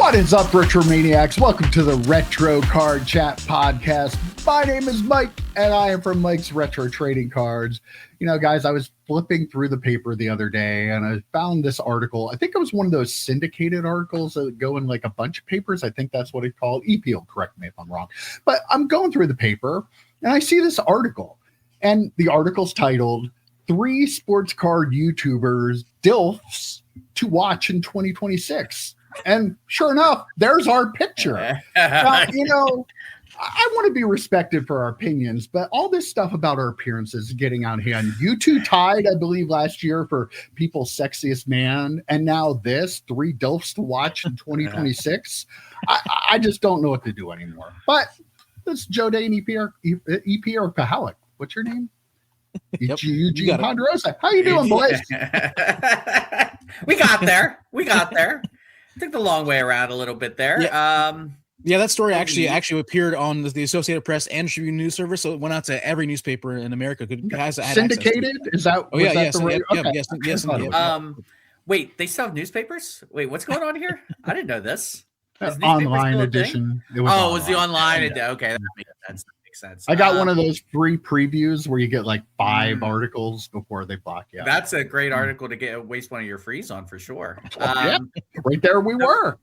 What is up, RetroManiacs? Welcome to the Retro Card Chat Podcast. My name is Mike, and I am from Mike's Retro Trading Cards. You know, guys, I was flipping through the paper the other day, and I found this article. I think it was one of those syndicated articles that go in like a bunch of papers. I think that's what it's called. EPL, correct me if I'm wrong. But I'm going through the paper, and I see this article, and the article's titled, 3 Sports Card YouTubers DILFs to Watch in 2026. And sure enough, there's our picture. Now, you know, I want to be respected for our opinions, but all this stuff about our appearances is getting out of hand. You two tied, I believe, last year for People's Sexiest Man, and now this, 3 DILFs to Watch in 2026. I just don't know what to do anymore. But this Joe Day and EP or Pahalik. What's your name? Yep. Eugene Ponderosa. How you doing, boys? We got there. Took the long way around a little bit there. Yeah, that story actually appeared on the Associated Press and Tribune News Service, so it went out to every newspaper in America. Syndicated? Is that? Oh yeah, yes, yes. Wait, they still have newspapers? Wait, what's going on here? I didn't know this. Online edition. It was the online edition. Okay, that makes sense. I got one of those free previews where you get like 5 articles before they block you. That's a great article to waste one of your frees on for sure. Yeah, right there we were.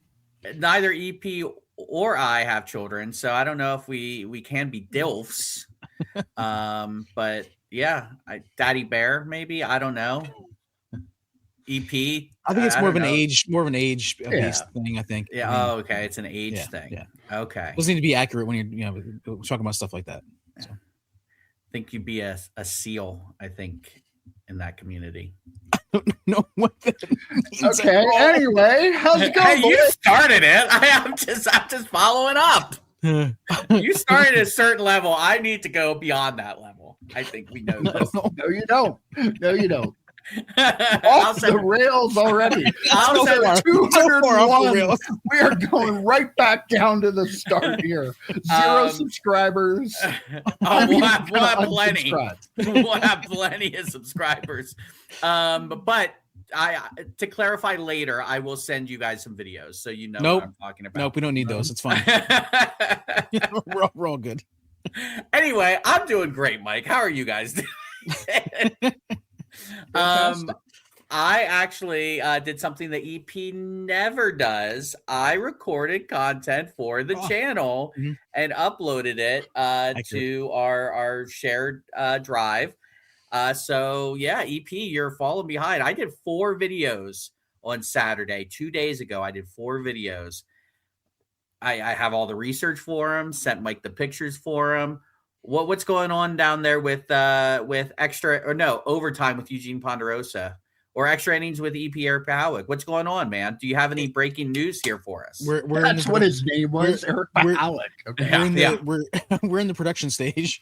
Neither EP or I have children, so I don't know if we can be DILFs. But yeah, Daddy Bear maybe, I don't know. EP, I think it's more of an age based thing. I think. Yeah. Oh, okay. It's an age thing. Yeah. Okay. It doesn't need to be accurate when you're talking about stuff like that. So. I think you'd be a SEAL. I think in that community. I don't know what that means. Okay. Anyway, how's it going? Hey, you started it. I'm just following up. You started at a certain level. I need to go beyond that level. I think we know this. No, you don't. No, you don't. Off the rails already. I'll send 201. We are going right back down to the start here. 0 subscribers. We'll have plenty. We'll have plenty of subscribers. But to clarify later, I will send you guys some videos so you know what I'm talking about. Nope, we don't need those. It's fine. we're all good. Anyway, I'm doing great, Mike. How are you guys doing? I actually did something that EP never does. I recorded content for the channel and uploaded it to our shared drive. So yeah, EP, you're falling behind. I did 4 videos on Saturday, 2 days ago. I did 4 videos. I have all the research for them, sent Mike the pictures for them. What's going on down there with overtime with Eugene Ponderosa or extra innings with EP Eric Pahalik? What's going on, man? Do you have any breaking news here for us? That's what his name was, Eric Pahalik. Okay. We're in the production stages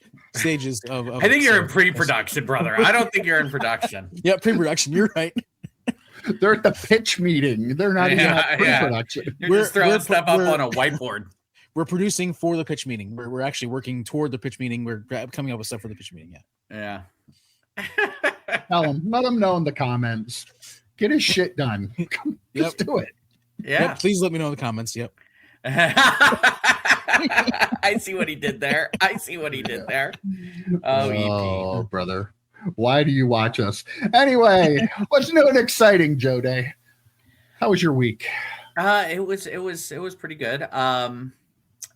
of I think you're in pre-production, brother. I don't think you're in production. Yeah, pre-production. You're right. They're at the pitch meeting. They're not even at pre-production. You're just throwing stuff up on a whiteboard. We're producing for the pitch meeting. We're actually working toward the pitch meeting. We're coming up with stuff for the pitch meeting. Yeah. Let them know in the comments. Get his shit done. Just do it. Yeah. Yep, please let me know in the comments. Yep. I see what he did there. Oh, EP. Brother. Why do you watch us? Anyway, what's new and exciting, Joe Day? How was your week? It was pretty good.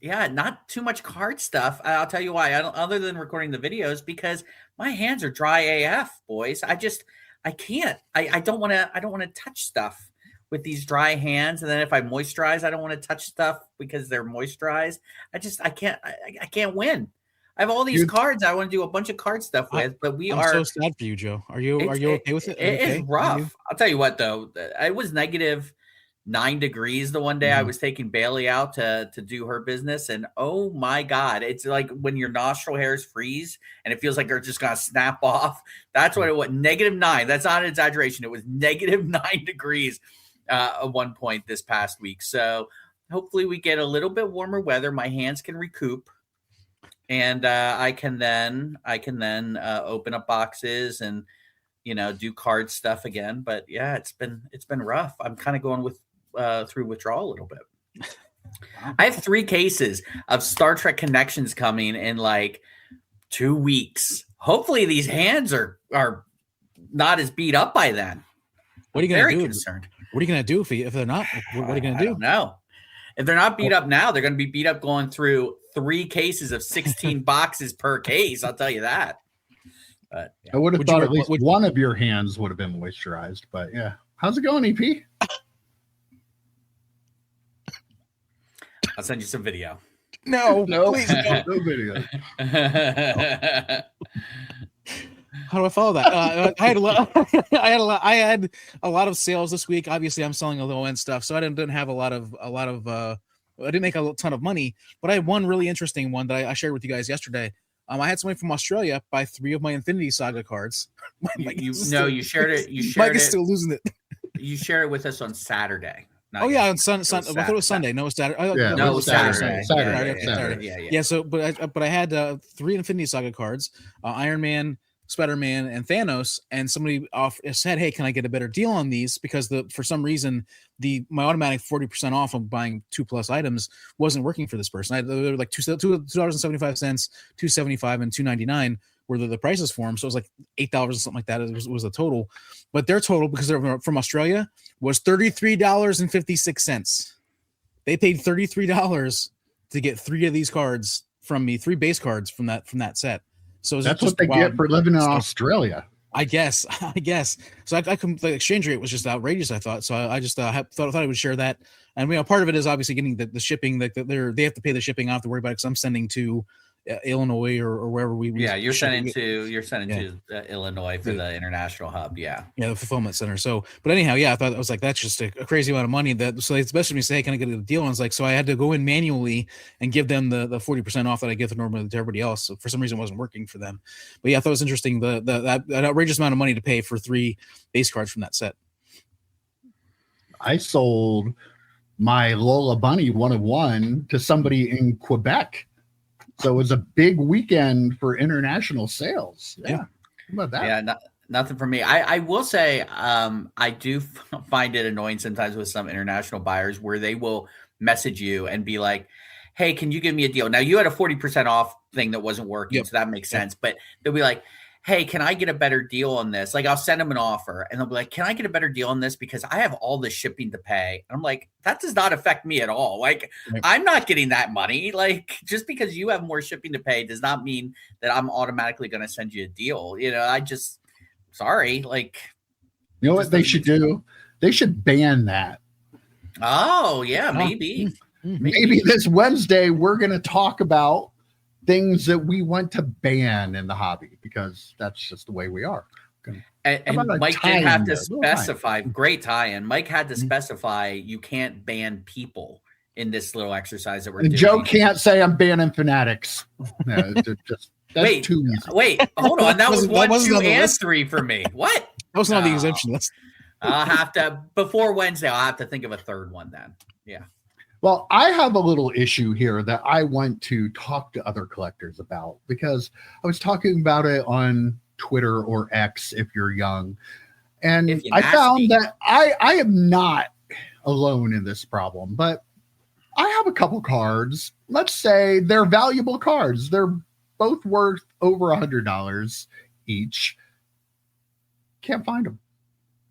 Yeah, not too much card stuff. I'll tell you why. Other than recording the videos, because my hands are dry AF, boys. I can't. I don't want to touch stuff with these dry hands. And then if I moisturize, I don't want to touch stuff because they're moisturized. I can't win. I have all these cards I want to do a bunch of card stuff with, but I'm so sad for you, Joe. Are you okay with it? It is rough. I'll tell you what, though. It was negative 9 degrees the one day I was taking Bailey out to do her business, and oh my God, it's like when your nostril hairs freeze and it feels like they're just gonna snap off. That's what it was. -9. That's not an exaggeration. It was -9 degrees at one point this past week. So hopefully we get a little bit warmer weather. My hands can recoup, and I can then open up boxes and do card stuff again. But yeah, it's been rough. I'm kind of going through withdrawal a little bit. I have 3 cases of Star Trek Connections coming in like 2 weeks. Hopefully these hands are not as beat up by then. What are you going to do? Concerned. What are you going to do if they're not? What are you going to do? I don't know. If they're not beat up now, they're going to be beat up going through 3 cases of 16 boxes per case. I'll tell you that. But I would have thought at least one of your hands would have been moisturized. But yeah, how's it going, EP? I'll send you some video. No, please no video. How do I follow that? I had a lot of sales this week. Obviously, I'm selling a low end stuff, so I didn't have a lot of. I didn't make a ton of money, but I had one really interesting one that I shared with you guys yesterday. I had somebody from Australia buy 3 of my Infinity Saga cards. You shared it. Mike is still losing it. You shared it with us on Saturday. Oh yeah, on Sunday. I thought it was Sunday. No, it was Saturday. Oh, yeah, no, it was Saturday. Saturday. Yeah. So, but I had 3 Infinity Saga cards: Iron Man, Spider-Man, and Thanos. And somebody said, "Hey, can I get a better deal on these?" Because for some reason my automatic 40% off of buying 2+ items wasn't working for this person. They were like $2.75, $2.75, and $2.99 were the prices for them. So it was like $8 or something like that. It was the total, but their total, because they're from Australia, was $33.56. They paid $33 to get 3 of these cards from me, 3 base cards from that set. So that's what they get for living in Australia. I guess. So the exchange rate was just outrageous, I thought. So I just thought I would share that. And part of it is obviously getting the shipping. They have to pay the shipping. I don't have to worry about it because I'm sending to Illinois or wherever you're sending to Illinois for the international hub. The fulfillment center. So but anyhow, I thought was like, that's just a crazy amount of money. So it's best for me to say, hey, can I get a deal? And it's like, so I had to go in manually and give them the 40% off that I give normally to everybody else. So for some reason it wasn't working for them. But I thought it was interesting that outrageous amount of money to pay for 3 base cards from that set. I sold my Lola Bunny 1/1 to somebody in Quebec. So it was a big weekend for international sales. Yeah. How about that? Yeah, nothing for me. I will say I do find it annoying sometimes with some international buyers where they will message you and be like, hey, can you give me a deal? Now, you had a 40% off thing that wasn't working, so that makes sense. But they'll be like, hey, can I get a better deal on this? Like, I'll send them an offer and they'll be like, can I get a better deal on this? Because I have all this shipping to pay. And I'm like, that does not affect me at all. Like, I'm not getting that money. Like, just because you have more shipping to pay does not mean that I'm automatically going to send you a deal. Sorry. Like, you know what they should do? They should ban that. Oh, yeah, maybe. Maybe this Wednesday we're going to talk about things that we want to ban in the hobby because that's just the way we are. And Mike did have to specify, great tie-in. Mike had to specify you can't ban people in this little exercise that we're doing. Joe can't say I'm banning Fanatics. No, wait, too easy. Wait, hold on. That was 1, 2, and 3 for me. What? That was not the exemption list. I'll have to, before Wednesday, I'll have to think of a third one then. Yeah. Well, I have a little issue here that I want to talk to other collectors about because I was talking about it on Twitter or X if you're young. And I found that I am not alone in this problem, but I have a couple cards. Let's say they're valuable cards. They're both worth over $100 each. Can't find them.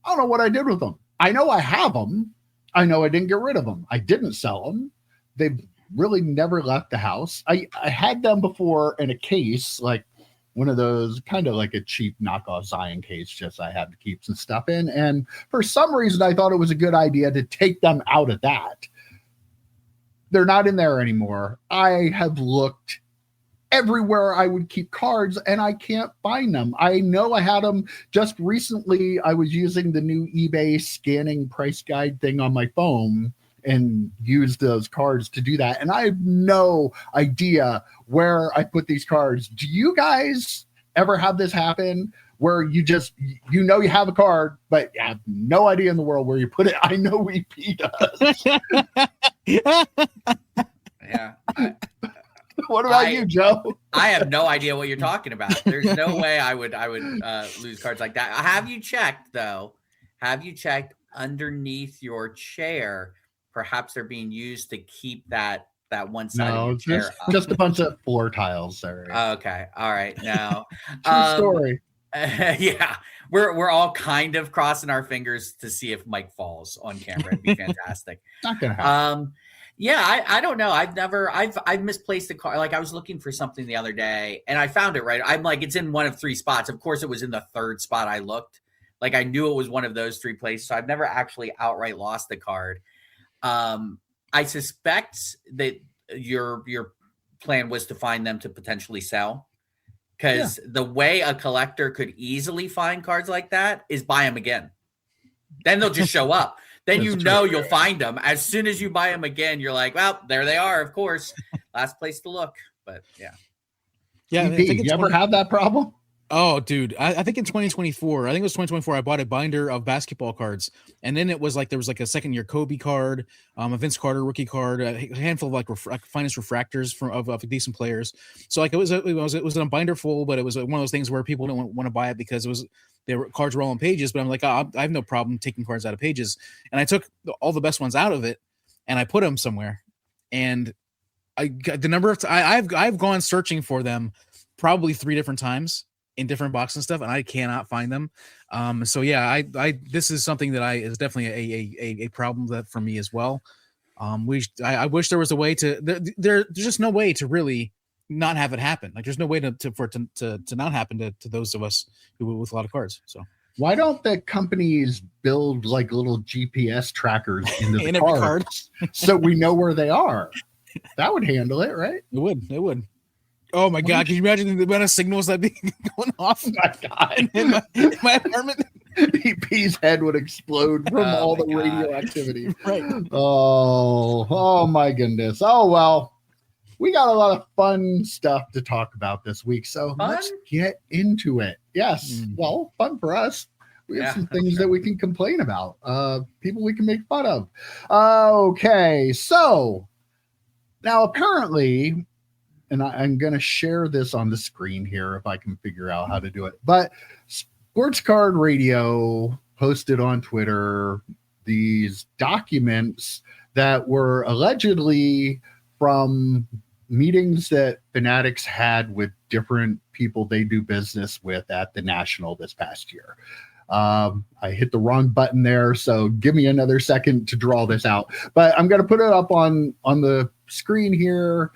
I don't know what I did with them. I know I have them. I know I didn't get rid of them. I didn't sell them. They've really never left the house. I had them before in a case, like one of those kind of like a cheap knockoff Zion case, just I had to keep some stuff in. And for some reason, I thought it was a good idea to take them out of that. They're not in there anymore. I have looked everywhere I would keep cards and I can't find them. I know I had them just recently. I was using the new eBay scanning price guide thing on my phone and used those cards to do that. And I have no idea where I put these cards. Do you guys ever have this happen where you just, you have a card, but you have no idea in the world where you put it? I know EP does. Yeah. What about you, Joe? I have no idea what you're talking about. There's no way I would lose cards like that. Have you checked though? Have you checked underneath your chair perhaps they're being used to keep that one side No, of your chair just a bunch of floor tiles there. Okay, all right, no. True story. Yeah, we're all kind of crossing our fingers to see if Mike falls on camera. It'd be fantastic. Not gonna happen. Yeah, I don't know. I've misplaced a car. Like I was looking for something the other day and I found it, right? I'm like, it's in one of 3 spots. Of course, it was in the 3rd spot I looked. Like I knew it was one of those 3 places. So I've never actually outright lost the card. I suspect that your plan was to find them to potentially sell. Because the way a collector could easily find cards like that is buy them again. Then they'll just show up. Then you'll find them. As soon as you buy them again, you're like, well, there they are, of course. Last place to look. But yeah. Yeah. You ever have that problem? Oh, dude. I think in 2024, I bought a binder of basketball cards. And then it was like there was like a second-year Kobe card, a Vince Carter rookie card, a handful of like finest refractors of decent players. So like it was a binder full, but it was one of those things where people didn't want to buy it because cards were all on pages. But I'm like, I have no problem taking cards out of pages. And I took all the best ones out of it and I put them somewhere. And I got the number of I've gone searching for them probably 3 different times in different boxes and stuff, and I cannot find them. So yeah, this is something that is definitely a problem that for me as well. I wish there was a way to there's just no way to really not have it happen. Like there's no way for it to not happen to those of us who with a lot of cards. So why don't the companies build like little GPS trackers into the cards so we know where they are? That would handle it, right? It would. Oh my God! Can you imagine the amount of signals that be going off? Oh my God! In my apartment, EP's head would explode from all the radioactivity. Right. Oh my goodness. Oh well, we got a lot of fun stuff to talk about this week, so let's get into it. Yes. Well, fun for us. We have some things that we can complain about. People we can make fun of. Okay, so now apparently. And I'm going to share this on the screen here if I can figure out how to do it. But Sports Card Radio posted on Twitter these documents that were allegedly from meetings that Fanatics had with different people they do business with at the National this past year. I hit the wrong button there, so give me another second to draw this out. But I'm going to put it up on the screen here.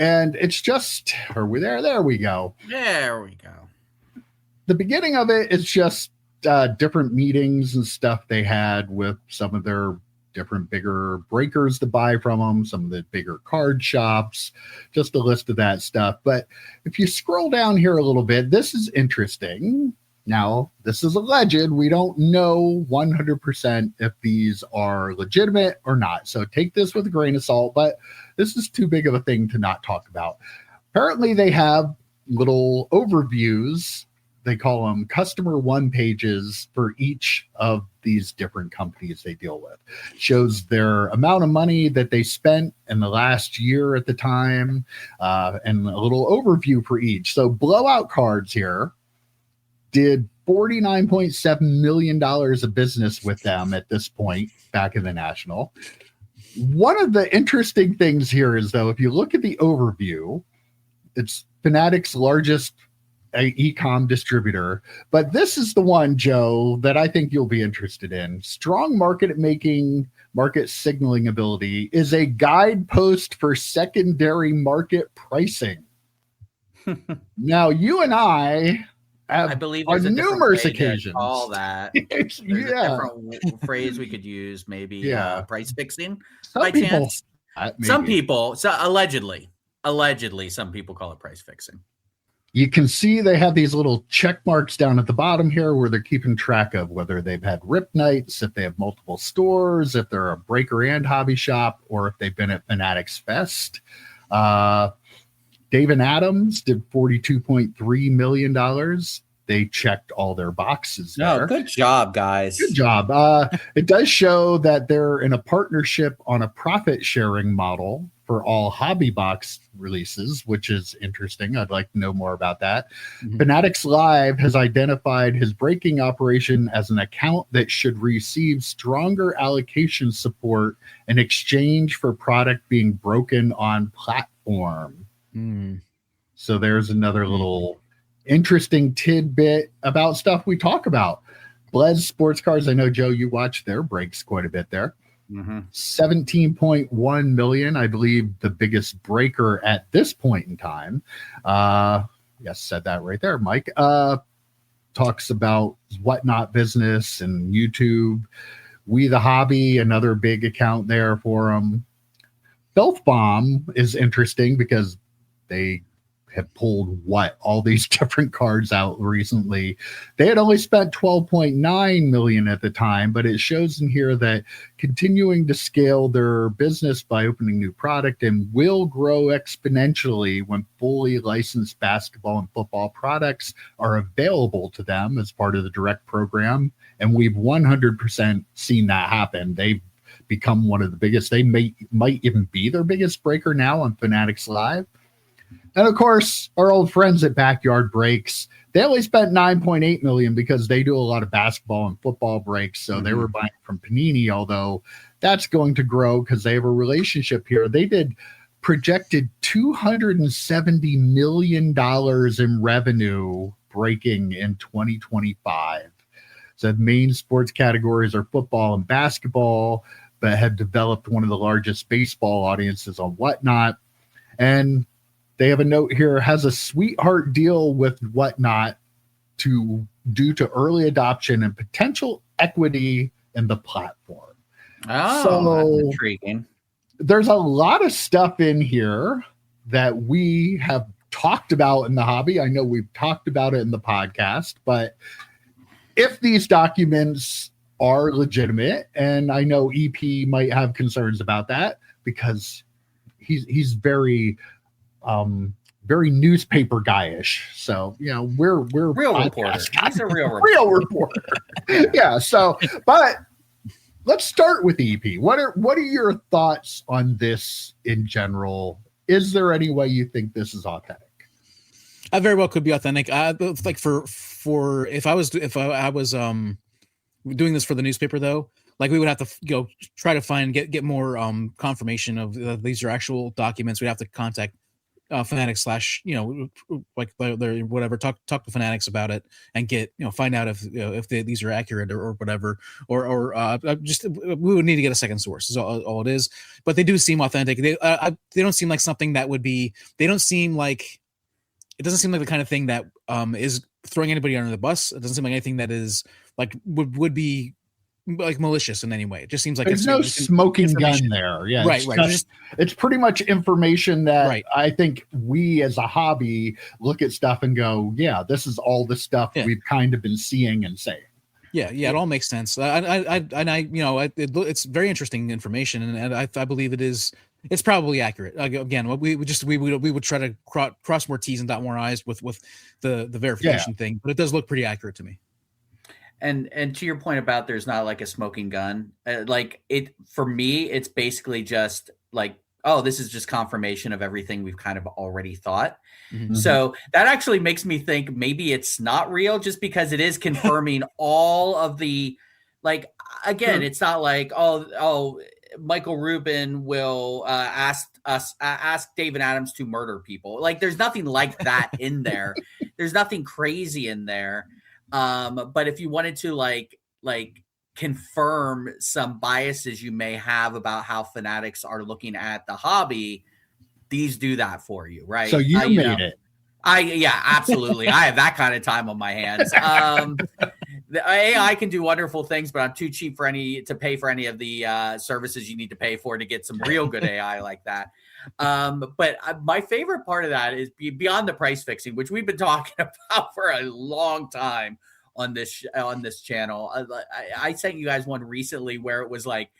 And it's just, are we there? There we go. There we go. The beginning of it is just different meetings and stuff they had with some of their different bigger breakers to buy from them, some of the bigger card shops, just a list of that stuff. But if you scroll down here a little bit, this is interesting. Now, this is alleged. We don't know 100% if these are legitimate or not. So take this with a grain of salt, but this is too big of a thing to not talk about. Apparently, they have little overviews. They call them customer one pages for each of these different companies they deal with. Shows their amount of money that they spent in the last year at the time, and a little overview for each. So Blowout Cards here did $49.7 million of business with them at this point back in the National. One of the interesting things here is, though, if you look at the overview, it's Fanatics' largest e-com distributor. But this is the one, Joe, that I think you'll be interested in. Strong market signaling ability is a guidepost for secondary market pricing. Now, you and I believe on numerous occasions. All that. There's a different phrase we could use, maybe price fixing. Some people, allegedly, some people call it price fixing. You can see they have these little check marks down at the bottom here where they're keeping track of whether they've had rip nights, if they have multiple stores, if they're a breaker and hobby shop, or if they've been at Fanatics Fest. Dave and Adams did $42.3 million. They checked all their boxes there. Oh, good job, guys. Good job. It does show that they're in a partnership on a profit sharing model for all hobby box releases, which is interesting. I'd like to know more about that. Fanatics Live has identified his breaking operation as an account that should receive stronger allocation support in exchange for product being broken on platform. So there's another little interesting tidbit about stuff we talk about. Blez Sports Cars, I know, Joe, you watch their breaks quite a bit there. 17.1 million, I believe, the biggest breaker at this point in time. Yes, said that right there, Mike. Talks about Whatnot Business and YouTube. We the Hobby, another big account there for them. Filth Bomb is interesting because they have pulled all these different cards out recently. They had only spent 12.9 million at the time, but it shows in here that continuing to scale their business by opening new product and will grow exponentially when fully licensed basketball and football products are available to them as part of the direct program. And we've 100% seen that happen. They've become one of the biggest. They might even be their biggest breaker now on Fanatics Live. And of course, our old friends at Backyard Breaks, they only spent 9.8 million because they do a lot of basketball and football breaks. So they were buying from Panini, although that's going to grow because they have a relationship here. They did projected $270 million in revenue breaking in 2025. So the main sports categories are football and basketball, but have developed one of the largest baseball audiences on Whatnot. And they have a note here, has a sweetheart deal with Whatnot due to early adoption and potential equity in the platform. Oh, so that's intriguing. There's a lot of stuff in here that we have talked about in the hobby. I know we've talked about it in the podcast, but if these documents are legitimate, and I know EP might have concerns about that because he's very newspaper guyish. So, we're real reporter. He's a real reporter. Yeah. So, but let's start with EP. What are your thoughts on this in general? Is there any way you think this is authentic? I very well could be authentic. Like for if I was doing this for the newspaper though, like we would have to try to find get more confirmation of these are actual documents. We'd have to contact Fanatics / like whatever, talk to Fanatics about it and get find out if these are accurate or whatever, or just we would need to get a second source is all it is. But they do seem authentic. They don't seem like something that would be. It doesn't seem like the kind of thing that is throwing anybody under the bus. It doesn't seem like anything that is like would be like malicious in any way. It just seems like there's no smoking gun there. Yeah, right. It's pretty much information that right. I think we as a hobby look at stuff and go, yeah, this is all the stuff we've kind of been seeing and saying. Yeah, it all makes sense. It's very interesting information, and I believe it is. It's probably accurate. Again, we would try to cross more T's and dot more I's with the verification thing, but it does look pretty accurate to me. And to your point about there's not like a smoking gun, like it for me, it's basically just like, oh, this is just confirmation of everything we've kind of already thought. Mm-hmm. So that actually makes me think maybe it's not real, just because it is confirming all of the, like, again, it's not like, oh, Michael Rubin will ask David Adams to murder people. Like, there's nothing like that in there. There's nothing crazy in there. But if you wanted to like confirm some biases you may have about how Fanatics are looking at the hobby, these do that for you, right? So you made it. Absolutely. I have that kind of time on my hands. The AI can do wonderful things, but I'm too cheap to pay for any of the services you need to pay for to get some real good AI like that. But my favorite part of that is beyond the price fixing, which we've been talking about for a long time on this channel. I sent you guys one recently where it was like,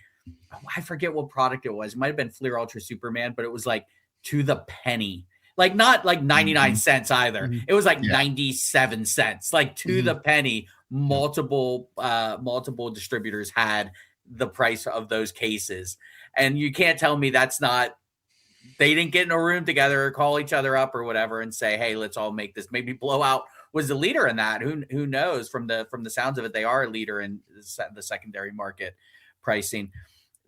I forget what product it was. It might have been Fleer Ultra Superman, but it was like to the penny. Like not like 99 cents either. Mm-hmm. It was like 97 cents, like to the penny. Multiple distributors had the price of those cases, and you can't tell me that's not they didn't get in a room together or call each other up or whatever and say, hey, let's all make this. Maybe Blowout was the leader in that. Who knows? From the sounds of it, they are a leader in the secondary market pricing.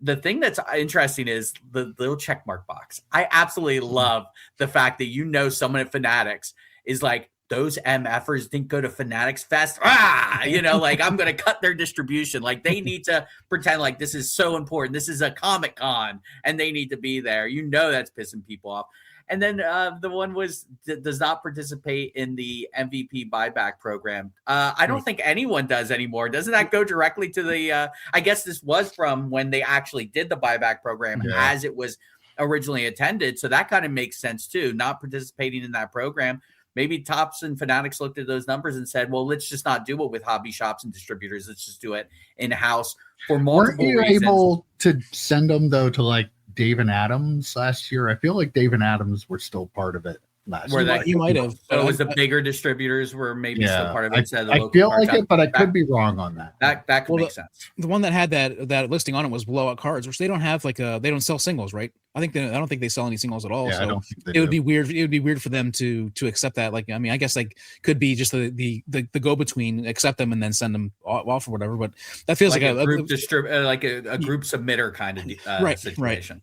The thing that's interesting is the little checkmark box. I absolutely love the fact that someone at Fanatics is like, those MFers didn't go to Fanatics Fest. Like I'm going to cut their distribution. Like they need to pretend like this is so important. This is a Comic Con and they need to be there. That's pissing people off. And then the one does not participate in the MVP buyback program. I don't think anyone does anymore. Doesn't that go directly to the, I guess this was from when they actually did the buyback program as it was originally intended. So that kind of makes sense too, not participating in that program. Maybe Topps and Fanatics looked at those numbers and said, well, let's just not do it with hobby shops and distributors. Let's just do it in-house for multiple reasons. Weren't you able to send them, though, to like Dave and Adams last year? I feel like Dave and Adams were still part of it last year. You might have. So it was the bigger distributors were maybe still part of it. I feel like it, but I could be wrong on that. That could make sense. The one that had that listing on it was Blowout Cards, which they don't have they don't sell singles, right? I don't think they sell any singles at all. Yeah, so it would be weird. It would be weird for them to accept that. Like, I mean, I guess could be just the go between, accept them and then send them off or whatever. But that feels like a group a group submitter kind of situation. Right.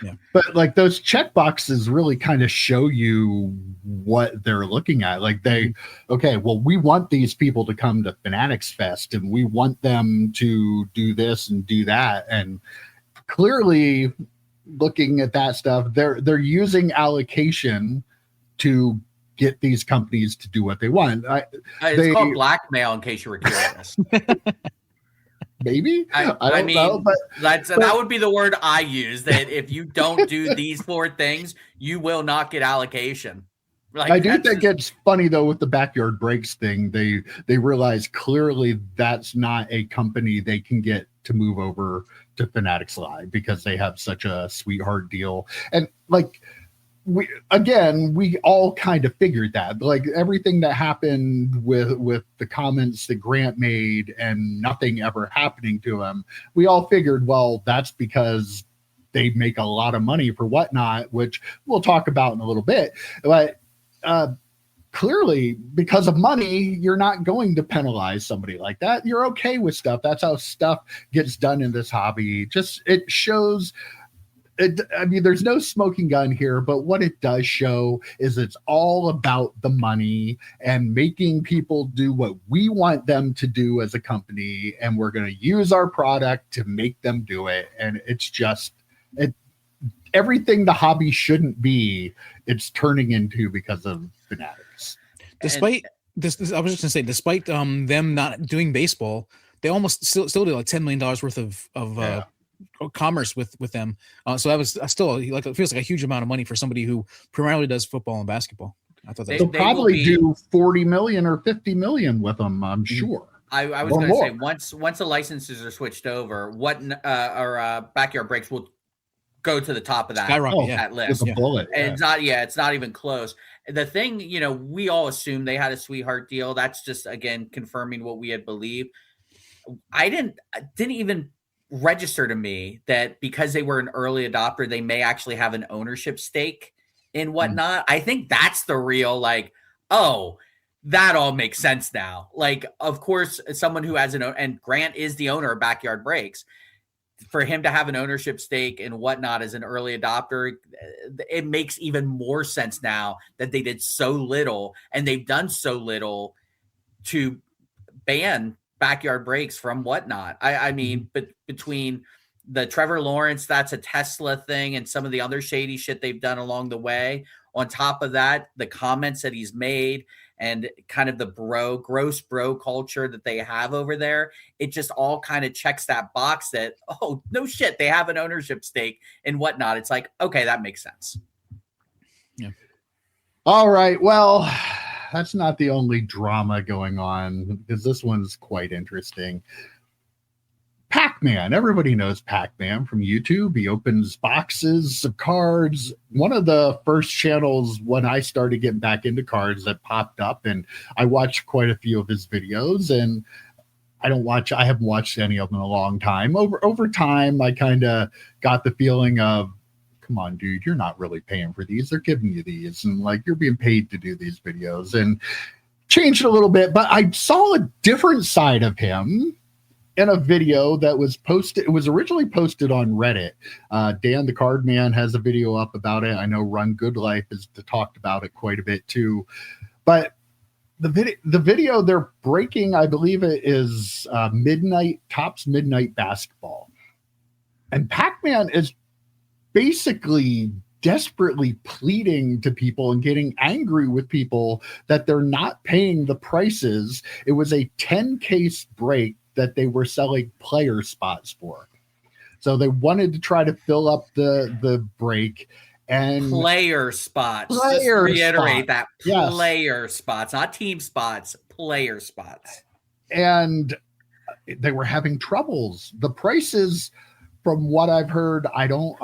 Yeah. But like those check boxes really kind of show you what they're looking at. Like we want these people to come to Fanatics Fest and we want them to do this and do that. And clearly looking at that stuff, they're using allocation to get these companies to do what they want. It's called blackmail, in case you were curious. Maybe I mean, know, but that would be the word I use. That if you don't do these 4 things, you will not get allocation. Like, I do think it's funny though with the Backyard Breaks thing. They realize clearly that's not a company they can get to move over to Fanatics Live because they have such a sweetheart deal. And like we all kind of figured that, like everything that happened with the comments that Grant made and nothing ever happening to him, we all figured, well, that's because they make a lot of money for Whatnot, which we'll talk about in a little bit. But clearly, because of money, you're not going to penalize somebody like that. You're okay with stuff. That's how stuff gets done in this hobby. Just it shows. I mean, there's no smoking gun here, but what it does show is it's all about the money and making people do what we want them to do as a company. And we're going to use our product to make them do it. And it's just everything the hobby shouldn't be, it's turning into because of Fanatics. Despite this, I was just going to say, despite them not doing baseball, they almost still did like $10 million worth of commerce with them. So that was still like, it feels like a huge amount of money for somebody who primarily does football and basketball. I thought they'll probably do 40 million or 50 million with them, I'm sure. I was going to say once the licenses are switched over, Backyard Breaks will go to the top of that list. With a bullet. And it's not even close. The thing, we all assumed they had a sweetheart deal. That's just, again, confirming what we had believed. I didn't even register to me that because they were an early adopter, they may actually have an ownership stake in Whatnot. I think that's the real, like, oh, that all makes sense now. Like, of course, someone who has and Grant is the owner of Backyard Breaks, for him to have an ownership stake in Whatnot as an early adopter, it makes even more sense now that they did so little and they've done so little to ban Backyard Breaks from Whatnot. I mean, but between the Trevor Lawrence, that's a Tesla thing, and some of the other shady shit they've done along the way, on top of that, the comments that he's made and kind of the gross bro culture that they have over there, it just all kind of checks that box that, oh, no shit, they have an ownership stake in Whatnot. It's like, okay, that makes sense. Yeah. All right. Well, that's not the only drama going on, because this one's quite interesting. Packman. Everybody knows Packman from YouTube. He opens boxes of cards. One of the first channels when I started getting back into cards that popped up, and I watched quite a few of his videos, and I haven't watched any of them in a long time. Over time, I kind of got the feeling of, come on, dude, you're not really paying for these. They're giving you these, and like you're being paid to do these videos. And changed a little bit, but I saw a different side of him in a video that was posted. It was originally posted on Reddit. Dan the Card Man has a video up about it. I know Run Good Life has talked about it quite a bit too. But the video they're breaking, I believe it is Topps Midnight Basketball. And Packman is basically desperately pleading to people and getting angry with people that they're not paying the prices. It was a 10-case break that they were selling player spots for. So they wanted to try to fill up the break. And player spots. Just reiterate that. Player spots, not team spots, player spots. And they were having troubles. The prices, from what I've heard,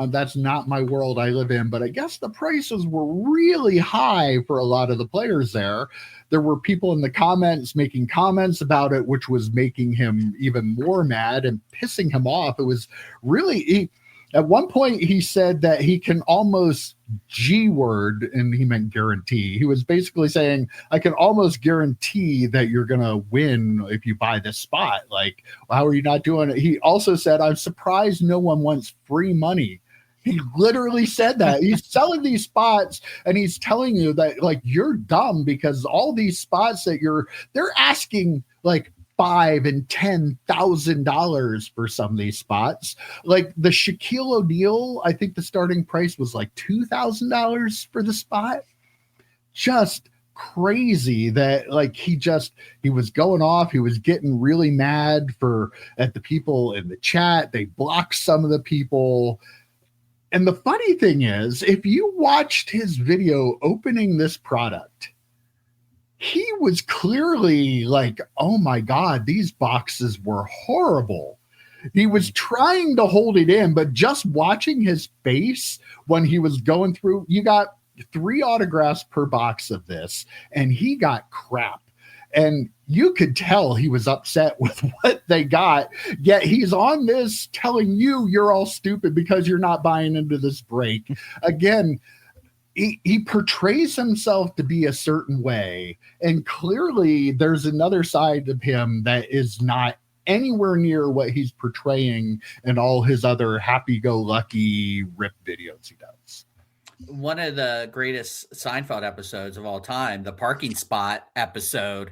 that's not my world I live in, but I guess the prices were really high for a lot of the players there. There were people in the comments making comments about it, which was making him even more mad and pissing him off. It was really, at one point he said that he can almost G-word, and he meant guarantee. He was basically saying, I can almost guarantee that you're going to win if you buy this spot. Like, how are you not doing it? He also said, I'm surprised no one wants free money. He literally said that. He's selling these spots and he's telling you that, like, you're dumb because all these spots that they're asking like $5,000 and $10,000 for some of these spots. Like the Shaquille O'Neal, I think the starting price was like $2,000 for the spot. Just crazy that like he was going off. He was getting really mad at the people in the chat. They blocked some of the people. And the funny thing is, if you watched his video opening this product, he was clearly like, oh my God, these boxes were horrible. He was trying to hold it in, but just watching his face when he was going through, you got 3 autographs per box of this, and he got crap. And you could tell he was upset with what they got, yet he's on this telling you you're all stupid because you're not buying into this break. Again, he portrays himself to be a certain way, and clearly there's another side of him that is not anywhere near what he's portraying in all his other happy-go-lucky rip videos he does. One of the greatest Seinfeld episodes of all time, the parking spot episode,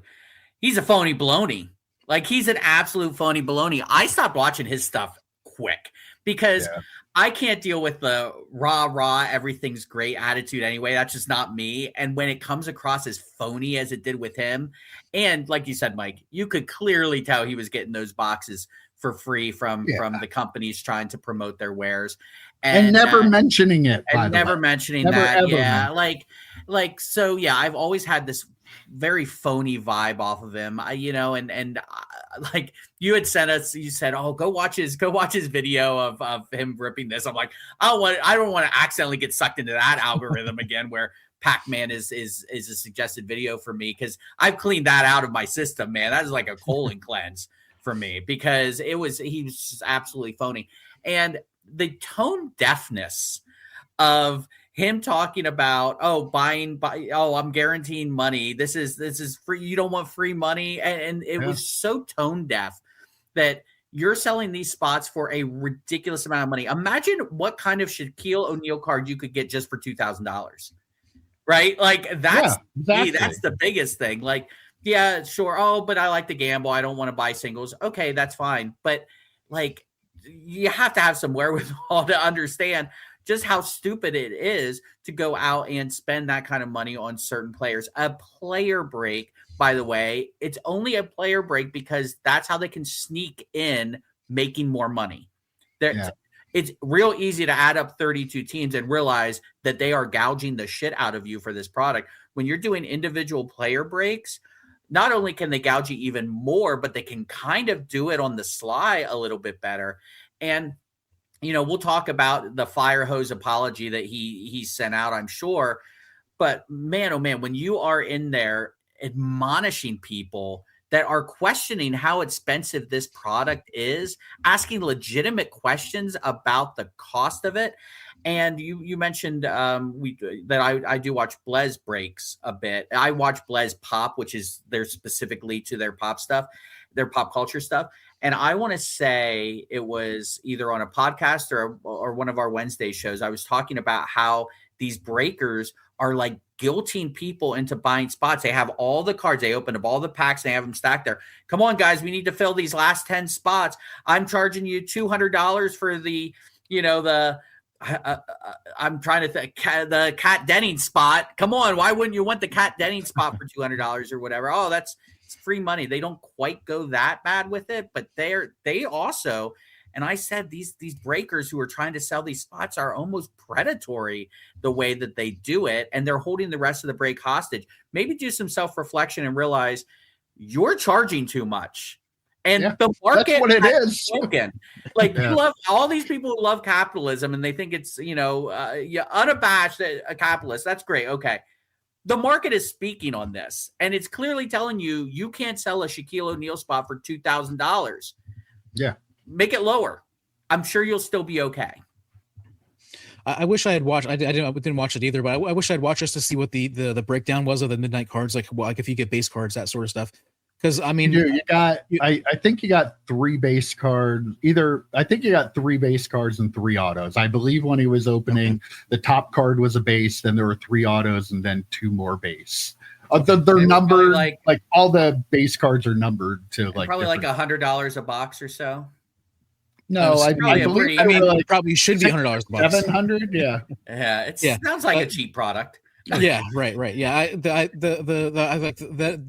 he's a phony baloney. Like, he's an absolute phony baloney. I stopped watching his stuff quick because I can't deal with the rah, everything's great attitude anyway. That's just not me. And when it comes across as phony as it did with him, and like you said, Mike, you could clearly tell he was getting those boxes for free from the companies trying to promote their wares. And never mentioning it. And never mentioning that. Yeah. Like, so yeah, I've always had this very phony vibe off of him. Like you had sent us, you said, oh, go watch his video of him ripping this. I'm like, I don't want to accidentally get sucked into that algorithm again, where Packman is a suggested video for me. Cause I've cleaned that out of my system, man. That is like a colon cleanse for me because he was just absolutely phony. And the tone deafness of him talking about, I'm guaranteeing money. This is free. You don't want free money. And it was so tone deaf that you're selling these spots for a ridiculous amount of money. Imagine what kind of Shaquille O'Neal card you could get just for $2,000, right? Like that's the biggest thing. Like, yeah, sure. Oh, but I like to gamble. I don't want to buy singles. Okay, that's fine. But like, you have to have some wherewithal to understand just how stupid it is to go out and spend that kind of money on certain players. A player break, by the way, it's only a player break because that's how they can sneak in making more money. It's real easy to add up 32 teams and realize that they are gouging the shit out of you for this product. When you're doing individual player breaks, not only can they gouge you even more, but they can kind of do it on the sly a little bit better. And, we'll talk about the fire hose apology that he sent out, I'm sure. But man, oh man, when you are in there admonishing people that are questioning how expensive this product is, asking legitimate questions about the cost of it, And you mentioned I do watch Blez breaks a bit. I watch Blez Pop, which is they're specifically to their pop stuff, their pop culture stuff. And I want to say it was either on a podcast or one of our Wednesday shows. I was talking about how these breakers are like guilting people into buying spots. They have all the cards. They open up all the packs. And they have them stacked there. Come on, guys. We need to fill these last 10 spots. I'm charging you $200 for the, I'm trying to think the Kat Denning spot. Come on. Why wouldn't you want the Kat Denning spot for $200 or whatever? Oh, it's free money. They don't quite go that bad with it, but they also, and I said these breakers who are trying to sell these spots are almost predatory the way that they do it, and they're holding the rest of the break hostage. Maybe do some self-reflection and realize you're charging too much. And the market, that's what it is. Spoken. Like you love all these people who love capitalism and they think it's unabashed a capitalist. That's great. Okay. The market is speaking on this, and it's clearly telling you can't sell a Shaquille O'Neal spot for $2,000. Yeah. Make it lower. I'm sure you'll still be okay. I wish I had watched. I didn't watch it either, but I wish I'd watched just to see what the breakdown was of the midnight cards, like if you get base cards, that sort of stuff. Because I mean, I think you got 3 base cards. I think you got 3 base cards and 3 autos. I believe when he was opening, the top card was a base, then there were 3 autos, and then 2 more base. They're numbered like all the base cards are numbered to like probably like $100 a box or so. No, I believe. It probably should be $100 a box. 700, yeah. Yeah, sounds like a cheap product. Yeah, right. Yeah, I like the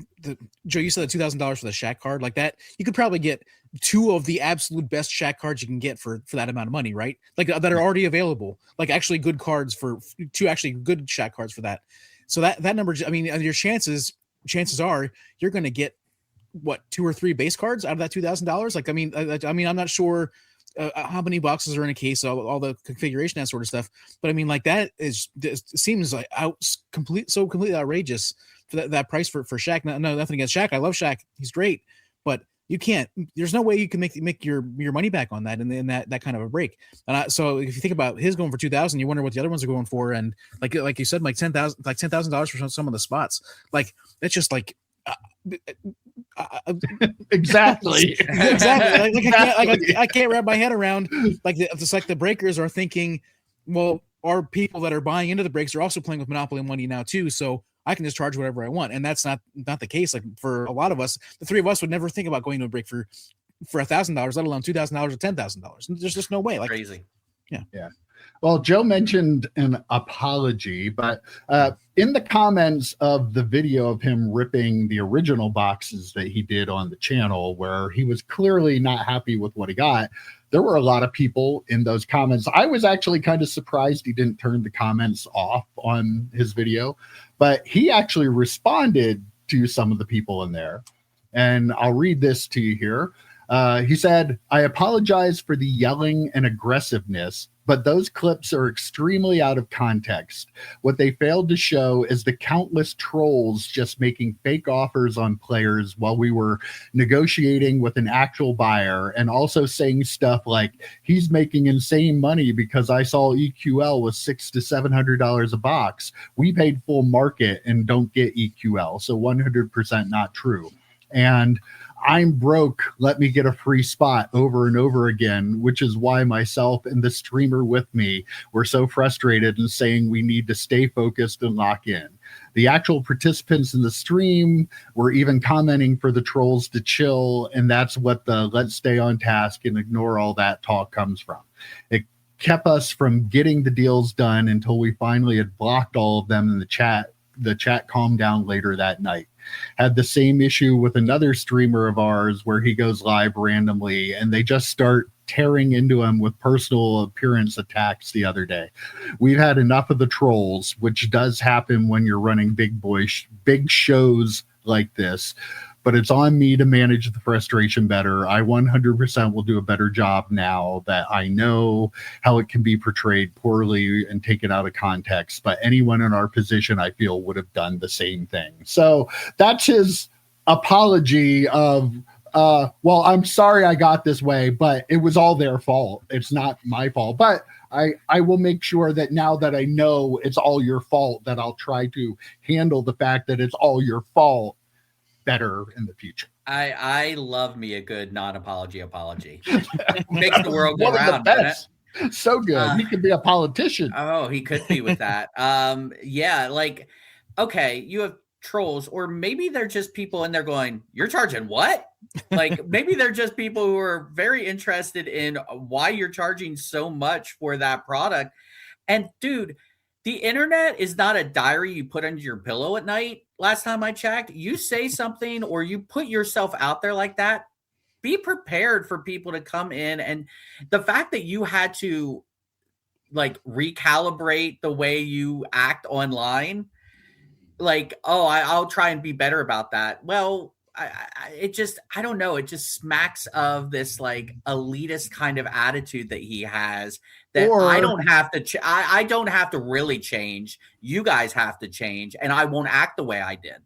Joe. You said the $2,000 for the Shaq card, like that. You could probably get 2 of the absolute best Shaq cards you can get for that amount of money, right? Like that are already available. Like actually good cards for 2 actually good Shaq cards for that. So that number, I mean, your chances are you're going to get what 2 or 3 base cards out of that $2,000. Like, I mean, I'm not sure how many boxes are in a case, all the configuration, that sort of stuff. But I mean, like that seems like completely outrageous for that price for Shaq. No, nothing against Shaq. I love Shaq. He's great, but you can't. There's no way you can make your money back on that in that kind of a break. And so if you think about his going for $2,000, you wonder what the other ones are going for. And like you said, like $10,000 for some of the spots. Like that's just like. Exactly. I can't wrap my head around it's like the breakers are thinking, well, our people that are buying into the breaks are also playing with monopoly money now too, so I can just charge whatever I want. And that's not the case. Like for a lot of us, the 3 of us would never think about going to a break for $1,000, let alone $2,000 or $10,000. There's just no way. Like crazy. Yeah. Well, Joe mentioned an apology, but in the comments of the video of him ripping the original boxes that he did on the channel, where he was clearly not happy with what he got, there were a lot of people in those comments. I was actually kind of surprised he didn't turn the comments off on his video, but he actually responded to some of the people in there. And I'll read this to you here. He said, "I apologize for the yelling and aggressiveness, but those clips are extremely out of context. What they failed to show is the countless trolls just making fake offers on players while we were negotiating with an actual buyer, and also saying stuff like, he's making insane money because I saw EQL was $600 to $700 a box. We paid full market and don't get EQL. So 100% not true. And I'm broke, let me get a free spot over and over again, which is why myself and the streamer with me were so frustrated and saying we need to stay focused and lock in. The actual participants in the stream were even commenting for the trolls to chill, and that's what the let's stay on task and ignore all that talk comes from. It kept us from getting the deals done until we finally had blocked all of them in the chat. The chat calmed down later that night. Had the same issue with another streamer of ours where he goes live randomly and they just start tearing into him with personal appearance attacks the other day. We've had enough of the trolls, which does happen when you're running big shows like this, but it's on me to manage the frustration better. I 100% will do a better job now that I know how it can be portrayed poorly and taken out of context, but anyone in our position, I feel, would have done the same thing. So that's his apology of, well, I'm sorry I got this way, but it was all their fault. It's not my fault. But I will make sure that now that I know it's all your fault, that I'll try to handle the fact that it's all your fault better in the future. I love me a good non-apology apology. Makes the world go round, doesn't it? So good. He could be a politician. Oh, he could be with that. Yeah, like, okay, you have trolls, or maybe they're just people and they're going, "You're charging what?" Like, maybe they're just people who are very interested in why you're charging so much for that product. And dude, the internet is not a diary you put under your pillow at night. Last time I checked, you say something or you put yourself out there like that, be prepared for people to come in. And the fact that you had to like recalibrate the way you act online, like, oh, I'll try and be better about that. Well, I don't know. It just smacks of this like elitist kind of attitude that he has, that I don't have to, I don't have to really change. You guys have to change, and I won't act the way I did.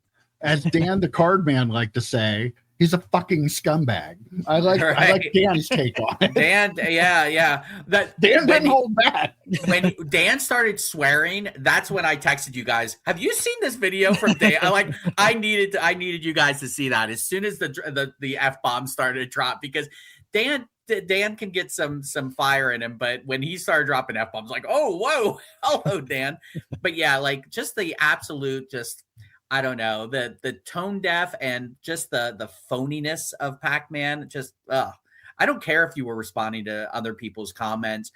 As Dan the Card Man liked to say, he's a fucking scumbag. I like Dan's take on it. Dan, yeah. Dan didn't hold back. When Dan started swearing, that's when I texted you guys. Have you seen this video from Dan? I needed you guys to see that as soon as the F-bomb started to drop, because Dan can get some fire in him, but when he started dropping F-bombs, like, oh, whoa, hello, Dan. But yeah, like just the absolute, just, I don't know, the tone deaf and just the phoniness of Packman. Just, I don't care if you were responding to other people's comments,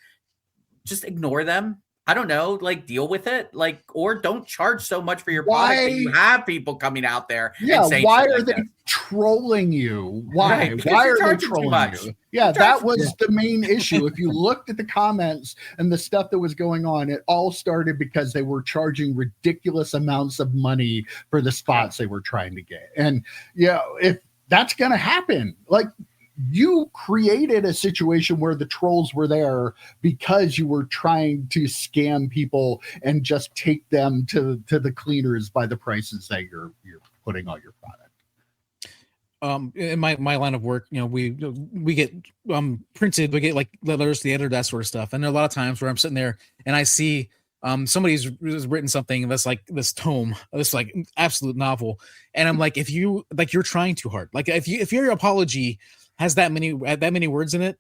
just ignore them. I don't know, like deal with it, like, or don't charge so much for your product that you have people coming out there. Yeah, and saying why are like they trolling you? Why? Right, why are they trolling you? Yeah, that was the main issue. If you looked at the comments and the stuff that was going on, it all started because they were charging ridiculous amounts of money for the spots they were trying to get. And yeah, if that's going to happen, like, you created a situation where the trolls were there because you were trying to scam people and just take them to the cleaners by the prices that you're putting on your product. In my line of work, you know, we get printed, we get like letters to the editor, that sort of stuff. And there are a lot of times where I'm sitting there and I see somebody's written something that's like this tome, this like absolute novel, and I'm like, if you like, you're trying too hard. Like if your apology has that many words in it,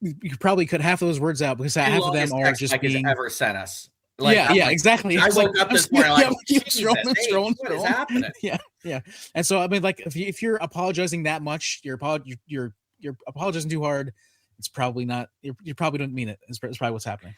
you probably cut half of those words out, because half of them are just being ever sent us. Like, yeah, exactly. I woke up this morning like, scrolling. What is happening? Yeah. And so I mean, like, if you're apologizing that much, you're apologizing too hard. It's probably not. You probably don't mean it. It's probably what's happening.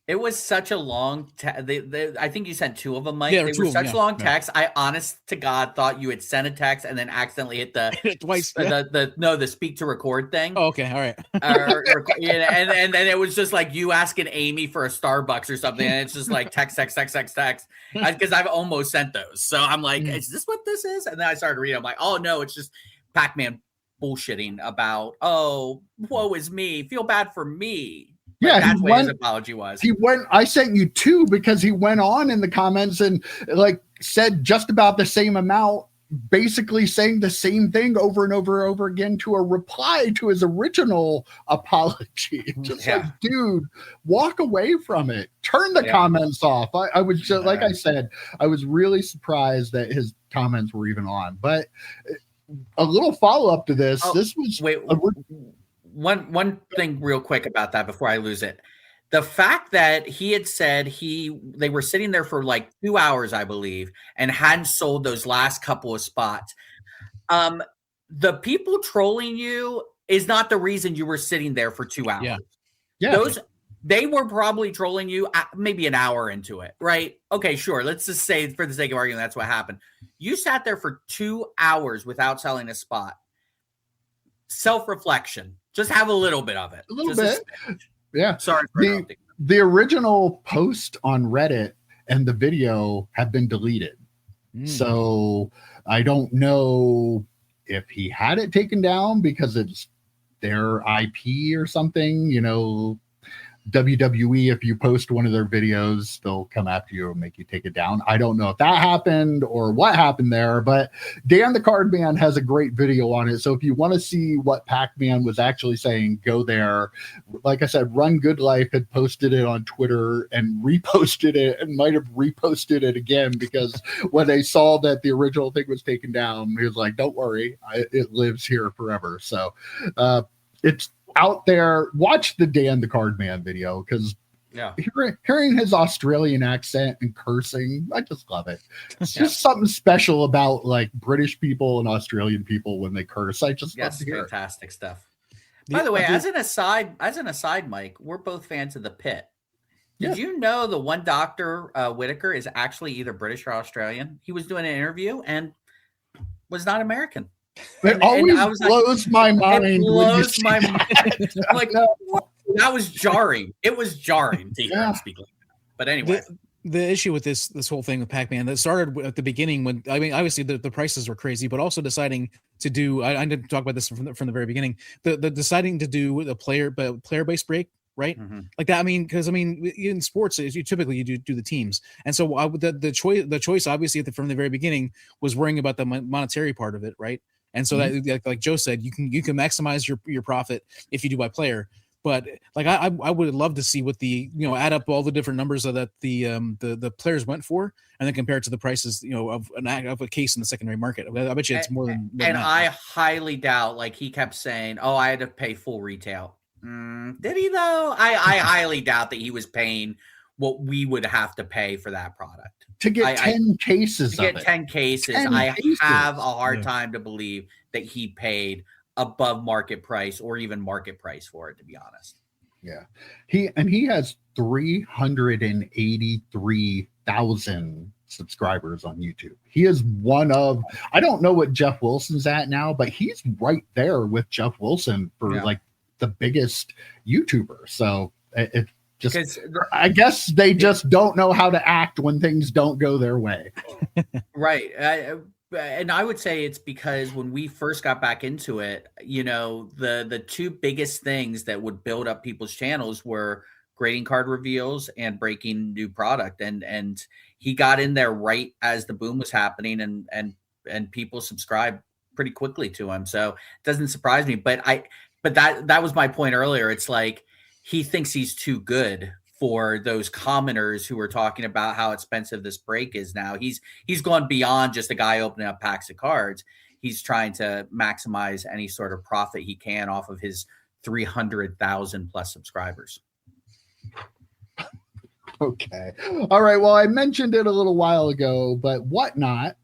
It was such a long I think you sent two of them, Mike. Yeah, they were such long texts. I honest to God thought you had sent a text and then accidentally hit the twice. The speak to record thing. Oh, okay, all right. And then it was just like you asking Amy for a Starbucks or something, and it's just like text. Because I've almost sent those. So I'm like, is this what this is? And then I started reading. I'm like, oh no, it's just Packman bullshitting about, oh, woe is me. Feel bad for me. Yeah, that's what his apology was. I sent you two because he went on in the comments and like said just about the same amount, basically saying the same thing over and over again to a reply to his original apology. Just like, dude, walk away from it. Turn the comments off. I was just, like I said, I was really surprised that his comments were even on. But a little follow up to this. This was One thing real quick about that before I lose it. The fact that he had said they were sitting there for like 2 hours, I believe, and hadn't sold those last couple of spots. The people trolling you is not the reason you were sitting there for 2 hours. Yeah. They were probably trolling you maybe an hour into it, right? Okay, sure. Let's just say for the sake of argument, that's what happened. You sat there for 2 hours without selling a spot. Self-reflection. Just have a little bit of it. A little bit. Yeah. Sorry for interrupting. The original post on Reddit and the video have been deleted. So I don't know if he had it taken down because it's their IP or something, you know. WWE, if you post one of their videos, they'll come after you and make you take it down. I don't know if that happened or what happened there, but Dan the Card Man has a great video on it. So if you want to see what Pac-Man was actually saying, go there. Like I said, Run Good Life had posted it on Twitter and reposted it and might have reposted it again, because when they saw that the original thing was taken down, he was like, don't worry, it lives here forever. So it's out there. Watch the Dan the Card Man video, because hearing his Australian accent and cursing, I just love it. It's just something special about like British people and Australian people when they curse. I just love to hear fantastic stuff. By the way, as an aside, Mike, we're both fans of The Pit. Did you know the one Dr. Whitaker is actually either British or Australian? He was doing an interview and was not American. It always blows my mind. It blows my mind. I'm like, that was jarring. It was jarring to hear him speak like that. But anyway. The issue with this whole thing with Pac-Man, that started at the beginning when, I mean, obviously the prices were crazy, but also deciding to do, I didn't talk about this from the very beginning, the deciding to do a player-based break, right? Mm-hmm. Like that. I mean, because in sports, you typically do the teams, and so the choice obviously from the very beginning was worrying about the monetary part of it, right? And so that, like Joe said, you can maximize your profit if you do by player. But like I would love to see what the add up all the different numbers that the players went for, and then compare it to the prices of a case in the secondary market. I bet you it's more than and that. I highly doubt. Like he kept saying, "Oh, I had to pay full retail." Did he though? I highly doubt that he was paying what we would have to pay for that product to get 10 cases. To get 10 cases, I have a hard time to believe that he paid above market price or even market price for it, to be honest. Yeah. He has 383,000 subscribers on YouTube. He is one of, I don't know what Jeff Wilson's at now, but he's right there with Jeff Wilson for like the biggest YouTuber. So it just, I guess they just don't know how to act when things don't go their way. Right. And I would say it's because when we first got back into it, the two biggest things that would build up people's channels were grading card reveals and breaking new product. And he got in there right as the boom was happening, and people subscribed pretty quickly to him. So it doesn't surprise me. But that was my point earlier. It's like he thinks he's too good for those commoners who are talking about how expensive this break is now. He's gone beyond just a guy opening up packs of cards. He's trying to maximize any sort of profit he can off of his 300,000 plus subscribers. Okay. All right. Well, I mentioned it a little while ago, but Whatnot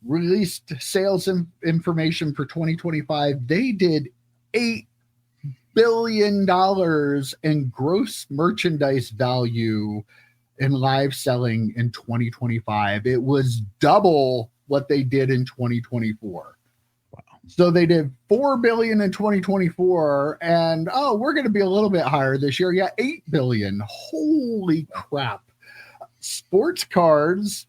released sales information for 2025. They did $8 billion in gross merchandise value in live selling in 2025. It was double what they did in 2024. Wow. So they did $4 billion in 2024, and we're going to be a little bit higher this year. Yeah, $8 billion. Holy crap. Sports cards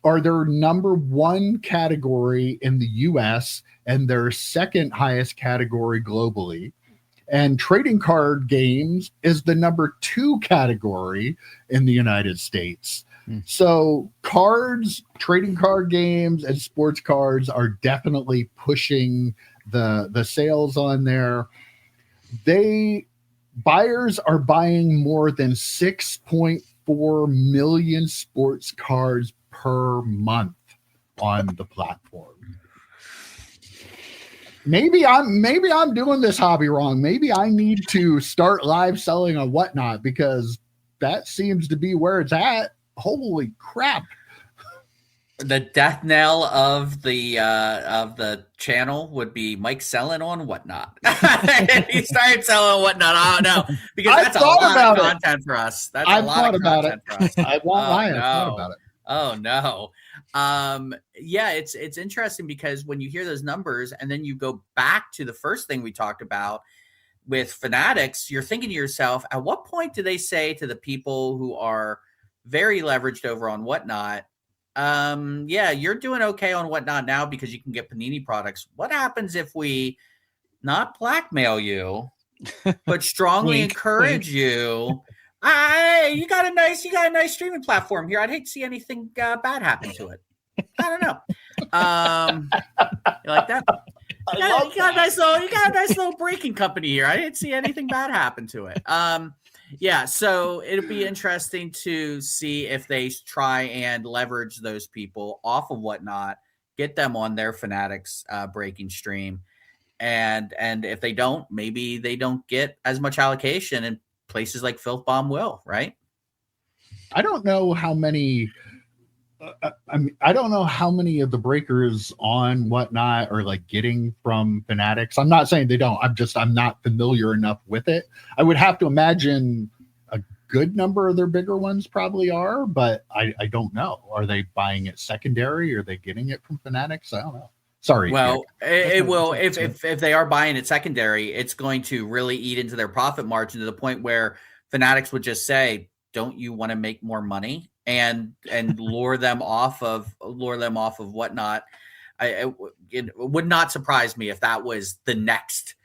are their number one category in the US and their second highest category globally. And trading card games is the number 2 category in the United States. So cards, trading card games, and sports cards are definitely pushing the sales on there. Buyers are buying more than 6.4 million sports cards per month on the platform. Maybe I'm doing this hobby wrong. Maybe I need to start live selling on Whatnot, because that seems to be where it's at. Holy crap. The death knell of the channel would be Mike selling on Whatnot. He started selling on Whatnot. I don't know, because that's a lot of content for us. That's a lot of content for us. I won't lie. I thought about it. Oh no. It's interesting, because when you hear those numbers and then you go back to the first thing we talked about with Fanatics, you're thinking to yourself, at what point do they say to the people who are very leveraged over on Whatnot, you're doing okay on Whatnot now because you can get Panini products. What happens if we not blackmail you, but strongly Wink, encourage wink. you. You got a nice streaming platform here. I'd hate to see anything bad happen to it. I don't know. You like that? You got a nice little breaking company here. I didn't see anything bad happen to it. Yeah, so it'll be interesting to see if they try and leverage those people off of Whatnot, get them on their Fanatics breaking stream, and if they don't, maybe they don't get as much allocation, and places like Filth Bomb will, right? I don't know how many. I don't know how many of the breakers on Whatnot are like getting from Fanatics. I'm not saying they don't. I'm not familiar enough with it. I would have to imagine a good number of their bigger ones probably are, but I don't know. Are they buying it secondary? Are they getting it from Fanatics? I don't know. Sorry. Well, it will. If they are buying it secondary, it's going to really eat into their profit margin to the point where Fanatics would just say, "Don't you want to make more money?" and lure them off of Whatnot. It would not surprise me if that was the next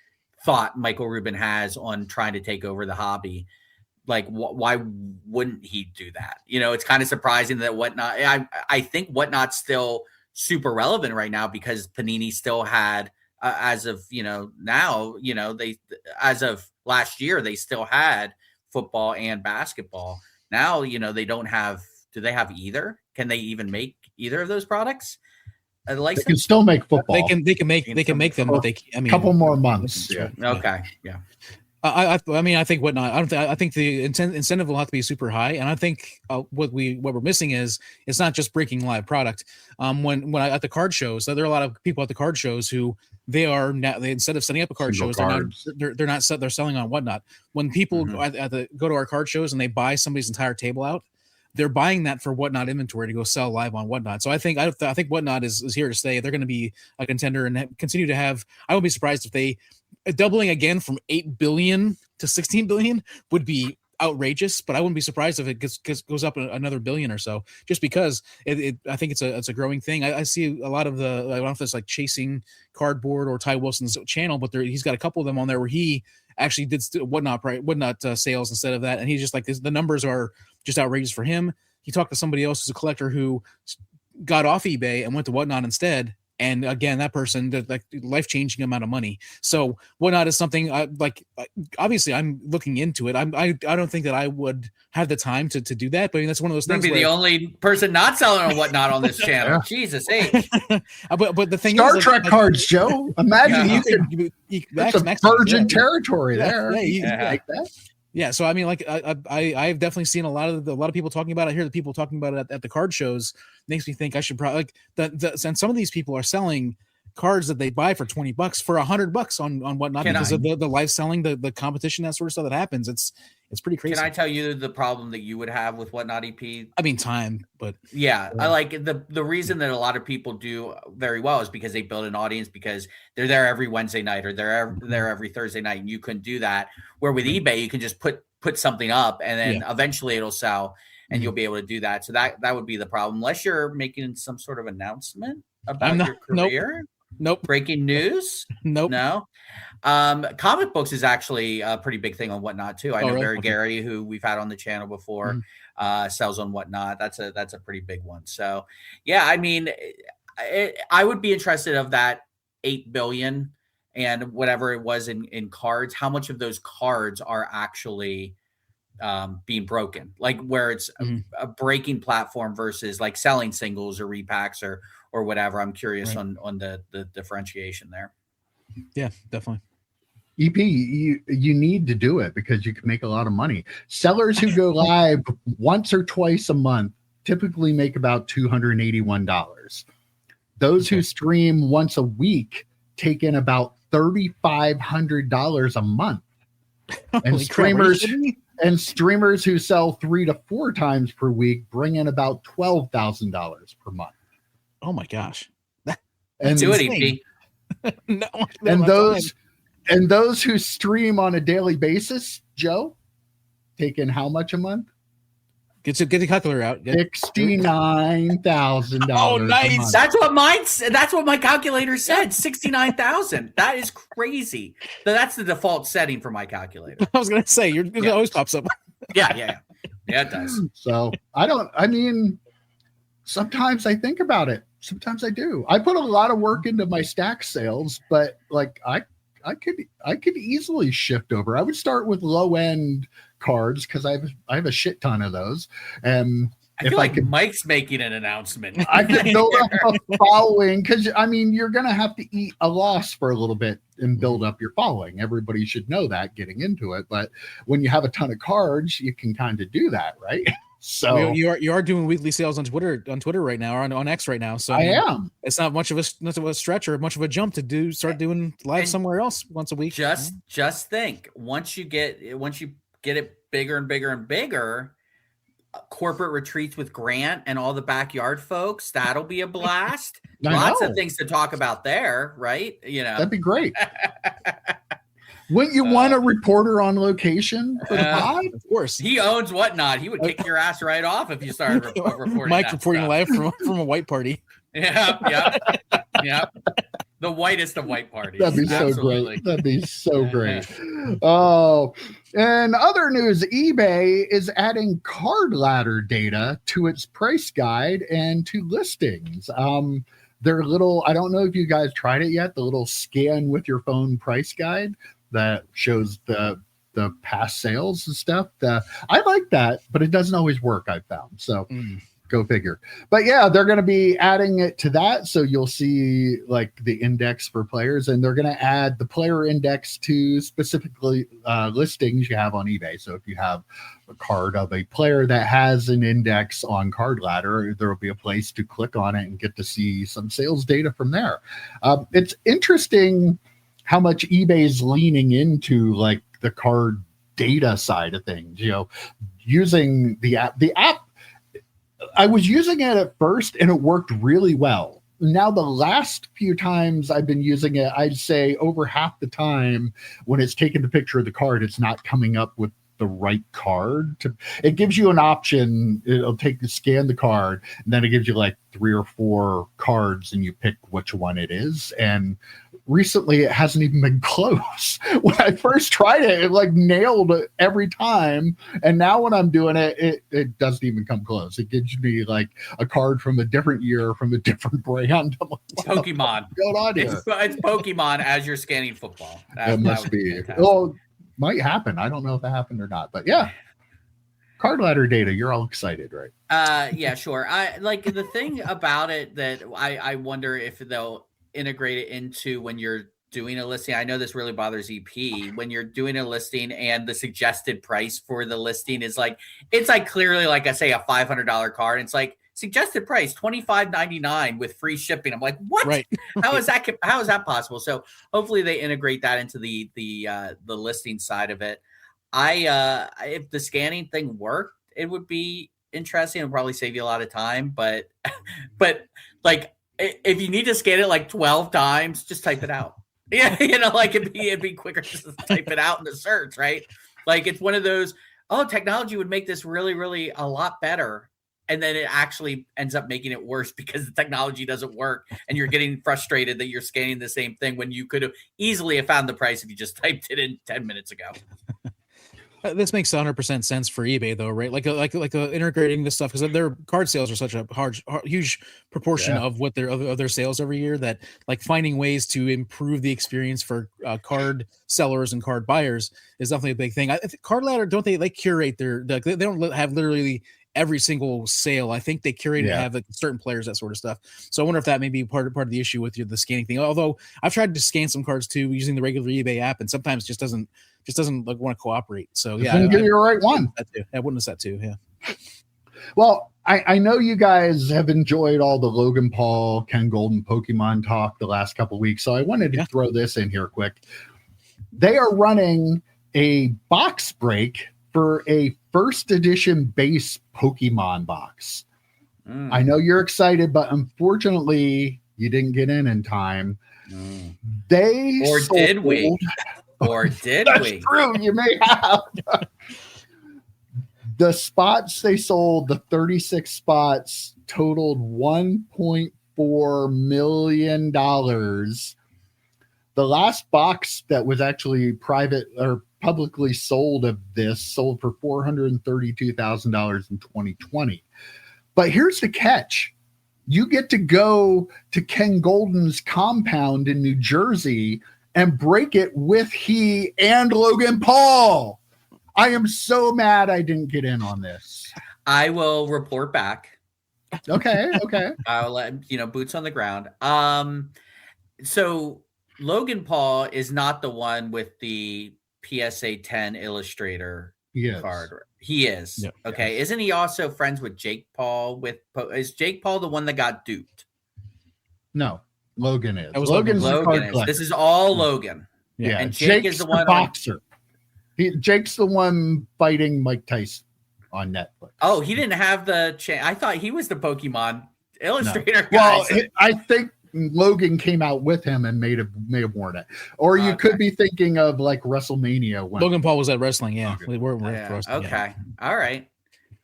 thought Michael Rubin has on trying to take over the hobby. Like, why wouldn't he do that? It's kind of surprising that Whatnot. I think Whatnot's still super relevant right now because Panini still had, as of now, they, as of last year, they still had football and basketball. Now, they don't have. Do they have either? Can they even make either of those products? They can still make football. They can make them, but a couple more months. Yeah. Okay. Yeah. I think Whatnot. I think the incentive will have to be super high, and I think what we're missing is it's not just breaking live product. When at the card shows, so there are a lot of people at the card shows who instead of setting up a card shows, they're selling on Whatnot. When people go to our card shows and they buy somebody's entire table out, they're buying that for Whatnot inventory to go sell live on Whatnot. So I think Whatnot is here to stay. They're going to be a contender and continue to have. I would be surprised if they doubling again from 8 billion to 16 billion would be outrageous, but I wouldn't be surprised if it goes up another billion or so, just because I think it's a growing thing. I see a lot of I don't know if it's like Chasing Cardboard or Ty Wilson's channel, but he's got a couple of them on there where he actually did Whatnot sales instead of that, and he's just like the numbers are just outrageous for him. He talked to somebody else who's a collector who got off eBay and went to Whatnot instead. And again, that person did like life-changing amount of money. So Whatnot is something obviously I'm looking into it. I don't think that I would have the time to do that, but I mean, that's one of those things. Maybe the only person not selling on Whatnot on this channel. Jesus H. But the thing Star is, Trek cards, Joe. Imagine it's a virgin territory there. Yeah, you can make that. Yeah, so I mean, like I've definitely seen a lot of people talking about it. I hear the people talking about it at the card shows. Makes me think I should probably and some of these people are selling cards that they buy for $20 for $100 on Whatnot because of the live selling, the competition, that sort of stuff that happens. It's pretty crazy. Can I tell you the problem that you would have with Whatnot EP? I mean, time, but yeah. I like the reason that a lot of people do very well is because they build an audience, because they're there every Wednesday night or they're there every Thursday night, and you couldn't do that. Where with eBay, you can just put something up and then eventually it'll sell, and you'll be able to do that. So that would be the problem, unless you're making some sort of announcement about your career. Nope. Breaking news. Nope. No. Comic books is actually a pretty big thing on Whatnot too. I know Barry Gary, who we've had on the channel before, sells on Whatnot. That's a pretty big one. So yeah, I mean, I would be interested of that 8 billion and whatever it was in cards. How much of those cards are actually being broken, like where it's a breaking platform versus like selling singles or repacks or whatever. I'm curious on the differentiation there. Yeah, definitely. EP, you need to do it because you can make a lot of money. Sellers who go live once or twice a month typically make about $281. Those who stream once a week take in about $3,500 a month. And streamers who sell 3 to 4 times per week bring in about $12,000 per month. Oh my gosh! And do it, EP. No, and those who stream on a daily basis, Joe, take in how much a month? Get the calculator out. $69,000. Oh, nice. That's what my calculator said. 69,000. That is crazy. So that's the default setting for my calculator. I was gonna say it always pops up. Yeah, it does. So sometimes I think about it. Sometimes I do. I put a lot of work into my stack sales, but like I could easily shift over. I would start with low end cards because I have a shit ton of those. And I feel like Mike's making an announcement. I could build up a following because you're gonna have to eat a loss for a little bit and build up your following. Everybody should know that getting into it. But when you have a ton of cards, you can kind of do that, right? So you are doing weekly sales on Twitter right now, or on X right now. So I am. It's not much of a stretch or much of a jump to start doing live somewhere else once a week. Just think, once you get it bigger and bigger and bigger, corporate retreats with Grant and all the backyard folks, that'll be a blast. Lots of things to talk about there, right? That'd be great. Wouldn't you want a reporter on location for the pod? Of course. He owns Whatnot. He would kick your ass right off if you started reporting. Mike reporting live from a white party. Yeah. The whitest of white parties. That'd be so great. That'd be so great. Oh, and other news, eBay is adding card ladder data to its price guide and to listings. Their little, I don't know if you guys tried it yet, the little scan with your phone price guide that shows the past sales and stuff. I like that, but it doesn't always work, I've found. So go figure. But yeah, they're going to be adding it to that. So you'll see like the index for players, and they're going to add the player index to specifically listings you have on eBay. So if you have a card of a player that has an index on Card Ladder, there will be a place to click on it and get to see some sales data from there. It's interesting how much eBay is leaning into like the card data side of things, using the app. The app, I was using it at first and it worked really well. Now, the last few times I've been using it, I'd say over half the time when it's taking the picture of the card, it's not coming up with the right card. It gives you an option. It'll scan the card, and then it gives you like 3 or 4 cards, and you pick which one it is. And recently, it hasn't even been close. When I first tried it, it like nailed it every time. And now when I'm doing it, it doesn't even come close. It gives me like a card from a different year, from a different brand. I'm like, Pokemon. What's going on here? It's Pokemon as you're scanning football. That must be. Well, might happen. I don't know if that happened or not, but yeah. Card ladder data. You're all excited, right? Yeah, sure. I like the thing about it that I wonder if they'll integrate it into when you're doing a listing. I know this really bothers EP when you're doing a listing and the suggested price for the listing is like, it's like clearly like I say a $500 card. It's like suggested price $25.99 with free shipping. I'm like, what? Right. How is that possible? So hopefully they integrate that into the listing side of it. If the scanning thing worked, it would be interesting. It'd probably save you a lot of time, but like if you need to scan it like 12 times, just type it out. Yeah, like it'd be quicker just to type it out in the search, right? Like it's one of those, technology would make this really, really a lot better. And then it actually ends up making it worse because the technology doesn't work and you're getting frustrated that you're scanning the same thing when you could have easily have found the price if you just typed it in 10 minutes ago. This makes 100% sense for eBay, though, right? Like integrating this stuff because their card sales are such a huge proportion of what their sales every year that like finding ways to improve the experience for card sellers and card buyers is definitely a big thing. Card Ladder, don't they like curate they don't have literally every single sale. I think they curate and have like certain players, that sort of stuff. So I wonder if that may be part of the issue with the scanning thing. Although I've tried to scan some cards too using the regular eBay app, and sometimes just doesn't like want to cooperate. So yeah, give you the right one. I witnessed that too. Yeah. Well, I know you guys have enjoyed all the Logan Paul, Ken Golden Pokemon talk the last couple of weeks, so I wanted to throw this in here quick. They are running a box break for a first edition base Pokemon box. I know you're excited, but unfortunately you didn't get in time. Did we? That's true. You may have. The spots they sold, the 36 spots, totaled $1.4 million. The last box that was actually private or publicly sold of this sold for $432,000 in 2020. But here's the catch. You get to go to Ken Golden's compound in New Jersey and break it with he and Logan Paul. I am so mad I didn't get in on this. I will report back. Okay. I'll let boots on the ground. So Logan Paul is not the one with the PSA 10 Illustrator card. He is. Yep. Okay. Yes. Isn't he also friends with Jake Paul? Is Jake Paul the one that got duped? No, Logan is. Logan is. This is all Logan. Yeah. And Jake is the one boxer. Jake's the one fighting Mike Tyson on Netflix. Oh, he didn't have the I thought he was the Pokemon Illustrator. No. Well, I think Logan came out with him and may have worn it. Or you could be thinking of like WrestleMania. When Logan Paul was at wrestling. Yeah. We're wrestling. Okay. Yeah. All right.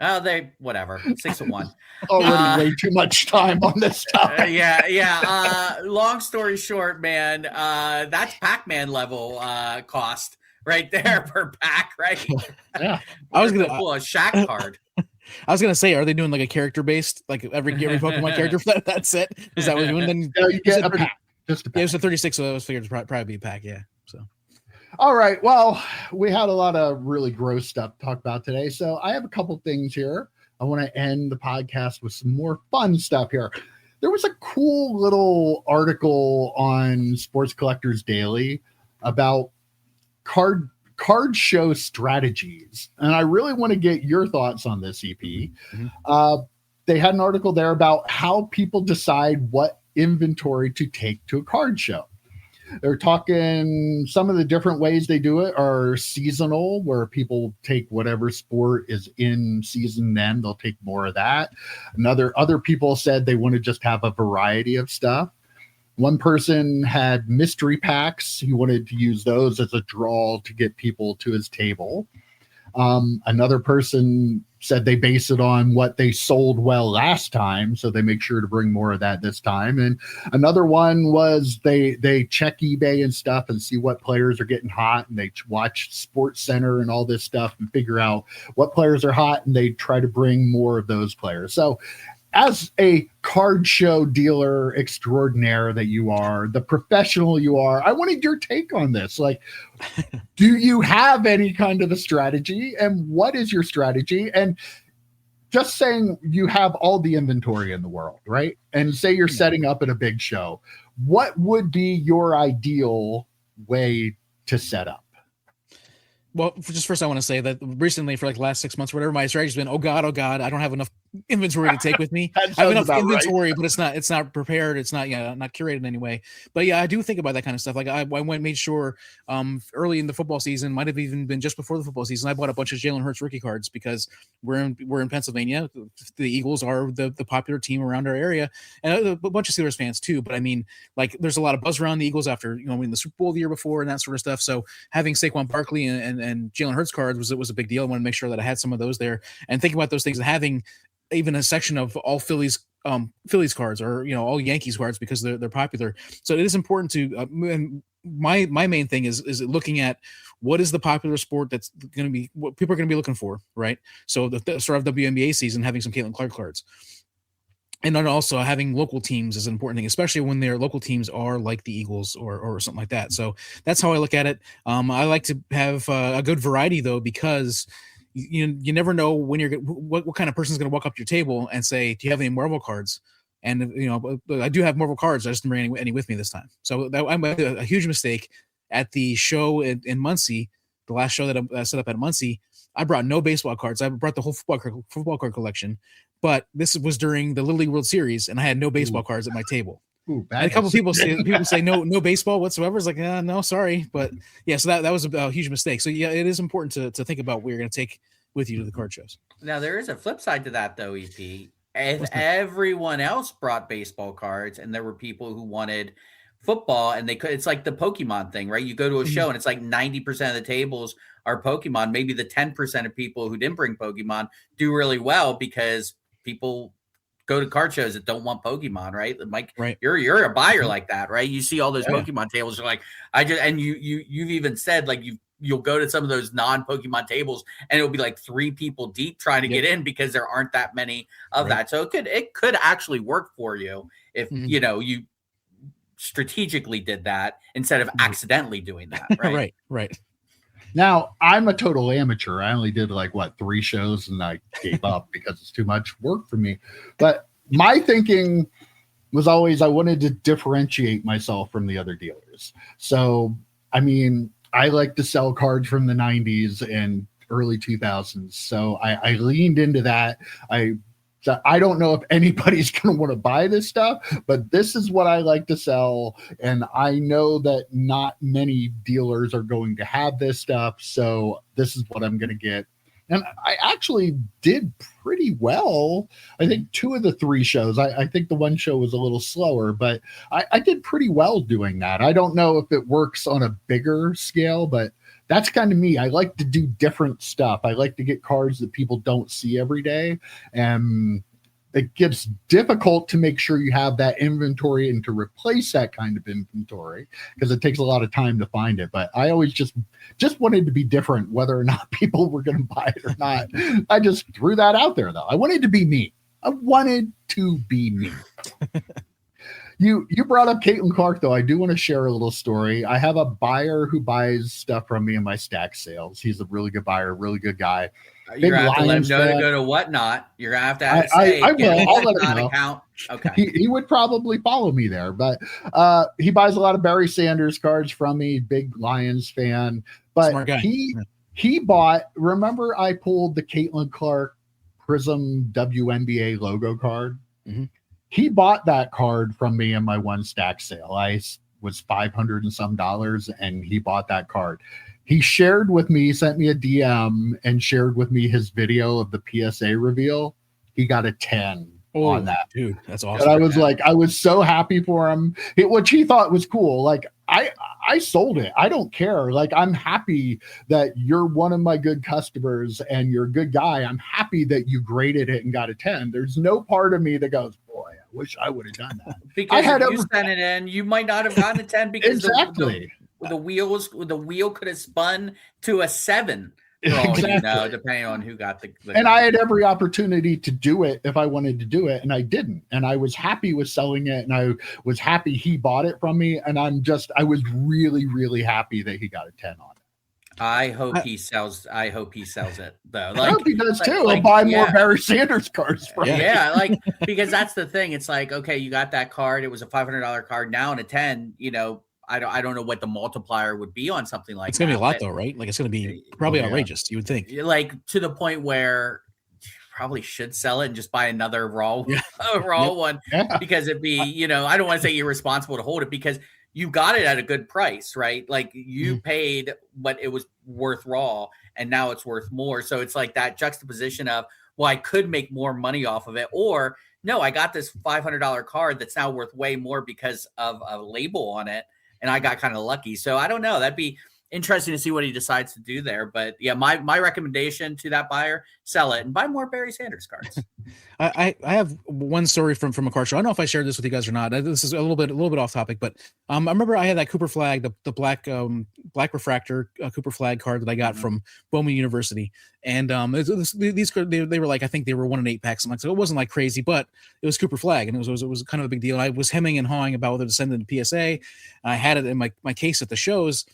Oh, they whatever. 6-1. Already way too much time on this topic. Yeah. Long story short, man, that's Packman level cost right there per pack, right? Yeah. I was gonna pull a Shaq card. I was gonna say, are they doing like a character based, like every Pokemon character for that set? Is that what you're doing? Then you get a pack. Just a pack. Yeah, it was a 36, so I was figured to probably be a pack. Yeah. So. All right. Well, we had a lot of really gross stuff to talk about today, so I have a couple things here. I want to end the podcast with some more fun stuff here. There was a cool little article on Sports Collectors Daily about card show strategies, and I really want to get your thoughts on this, EP. Mm-hmm. They had an article there about how people decide what inventory to take to a card show. They're talking some of the different ways they do it are seasonal, where people take whatever sport is in season, then they'll take more of that. Other people said they want to just have a variety of stuff. One person had mystery packs. He wanted to use those as a draw to get people to his table. Another person said they base it on what they sold well last time, so they make sure to bring more of that this time. And another one was they check eBay and stuff and see what players are getting hot, and they watch Sports Center and all this stuff and figure out what players are hot, and they try to bring more of those players. So as a card show dealer extraordinaire that you are, the professional you are, I wanted your take on this. Like, do you have any kind of a strategy, and what is your strategy? And just saying you have all the inventory in the world, right? And say you're setting up at a big show. What would be your ideal way to set up? Well, just first, I want to say that recently, for like the last 6 months, whatever, my strategy's been, oh God, I don't have enough inventory to take with me. I have enough inventory, right, but it's not prepared. It's not not curated in any way. But yeah, I do think about that kind of stuff. Like I made sure early in the football season, might have even been just before the football season, I bought a bunch of Jalen Hurts rookie cards because we're in Pennsylvania. The Eagles are the popular team around our area, and a bunch of Steelers fans too. But I mean, like there's a lot of buzz around the Eagles after winning the Super Bowl the year before and that sort of stuff. So having Saquon Barkley and Jalen Hurts cards was a big deal. I wanted to make sure that I had some of those there, and thinking about those things and having even a section of all Phillies cards or all Yankees cards because they're popular. So it is important to and my main thing is looking at what is the popular sport that's going to be what people are going to be looking for, right? So the start of WNBA season, having some Caitlin Clark cards. And then also having local teams is an important thing, especially when their local teams are like the Eagles or something like that. So that's how I look at it. I like to have a good variety though, because you never know when what kind of person is going to walk up to your table and say, "Do you have any Marvel cards?" And I do have Marvel cards. I just didn't bring any with me this time. So I made a huge mistake at the show in Muncie, the last show that I set up at Muncie. I brought no baseball cards. I brought the whole football card collection. But this was during the Little League World Series, and I had no baseball cards at my table. And a couple of people say no baseball whatsoever. It's like, no, sorry. But yeah, so that was a huge mistake. So yeah, it is important to think about what you're going to take with you to the card shows. Now there is a flip side to that though, EP. If everyone else brought baseball cards and there were people who wanted football and they could, it's like the Pokemon thing, right? You go to a show and it's like 90% of the tables are Pokemon. Maybe the 10% of people who didn't bring Pokemon do really well because people go to card shows that don't want Pokemon, right? Mike, right. You're a buyer like that, right? You see all those Pokemon tables, you're like, you've even said like you'll go to some of those non-Pokemon tables and it'll be like 3 people deep trying to get in because there aren't that many of that. So it could actually work for you if you strategically did that instead of accidentally doing that, right? right. Now, I'm a total amateur. I only did 3 shows and I gave up because it's too much work for me. But my thinking was always I wanted to differentiate myself from the other dealers. So, I mean, I like to sell cards from the 90s and early 2000s. So I leaned into that. I don't know if anybody's going to want to buy this stuff, but this is what I like to sell. And I know that not many dealers are going to have this stuff. So this is what I'm going to get. And I actually did pretty well. I think 2 of the 3 shows, I think the one show was a little slower, but I did pretty well doing that. I don't know if it works on a bigger scale, but that's kind of me. I like to do different stuff. I like to get cards that people don't see every day. And it gets difficult to make sure you have that inventory and to replace that kind of inventory because it takes a lot of time to find it. But I always just wanted to be different, whether or not people were going to buy it or not. I just threw that out there, though. I wanted to be me. You brought up Caitlin Clark, though. I do want to share a little story. I have a buyer who buys stuff from me in my stack sales. He's a really good buyer, really good guy. You're going to have to let him know to go to Whatnot. You're going to have to say, I will. I'll let him know. Account. Okay. He would probably follow me there, but he buys a lot of Barry Sanders cards from me, big Lions fan. But he bought, remember I pulled the Caitlin Clark Prism WNBA logo card? Mm-hmm. He bought that card from me in my one stack sale. I was $500 and some, and he bought that card. He shared with me, sent me a DM and shared with me his video of the PSA reveal. He got a 10 on that. Dude, that's awesome. And I was I was so happy for him, which he thought was cool. Like I sold it. I don't care. Like, I'm happy that you're one of my good customers and you're a good guy. I'm happy that you graded it and got a 10. There's no part of me that goes, boy, I wish I would have done that. Because if you sent it in, you might not have gotten a 10 because exactly. the wheel could have spun to a 7 for all you know, depending on who got the and I had every opportunity to do it if I wanted to do it, and I didn't. And I was happy with selling it, and I was happy he bought it from me. And I was really, really happy that he got a 10 on it. I hope he sells it though. I hope he does too. I'll buy more Barry Sanders cards from him. Yeah, because that's the thing. It's like, okay, you got that card. It was a $500 card. Now in a 10, I don't know what the multiplier would be on something like that. It's gonna be a lot though, right? Like, it's gonna be probably outrageous, you would think. Like, to the point where you probably should sell it and just buy another raw one because it'd be, I don't want to say irresponsible to hold it because you got it at a good price, right? Like, you paid what it was worth raw and now it's worth more. So it's like that juxtaposition of, well, I could make more money off of it, or no, I got this $500 card that's now worth way more because of a label on it. And I got kind of lucky. So I don't know. That'd be interesting to see what he decides to do there. But yeah, my recommendation to that buyer, sell it and buy more Barry Sanders cards. I have one story from a card show. I don't know if I shared this with you guys or not. This is a little bit off topic, but I remember I had that Cooper flag, the black refractor Cooper flag card that I got from Bowman University. And these they were like, I think they were 1 in 8 packs. So it wasn't like crazy, but it was Cooper flag, and it was kind of a big deal. And I was hemming and hawing about whether to send it to PSA. I had it in my case at the shows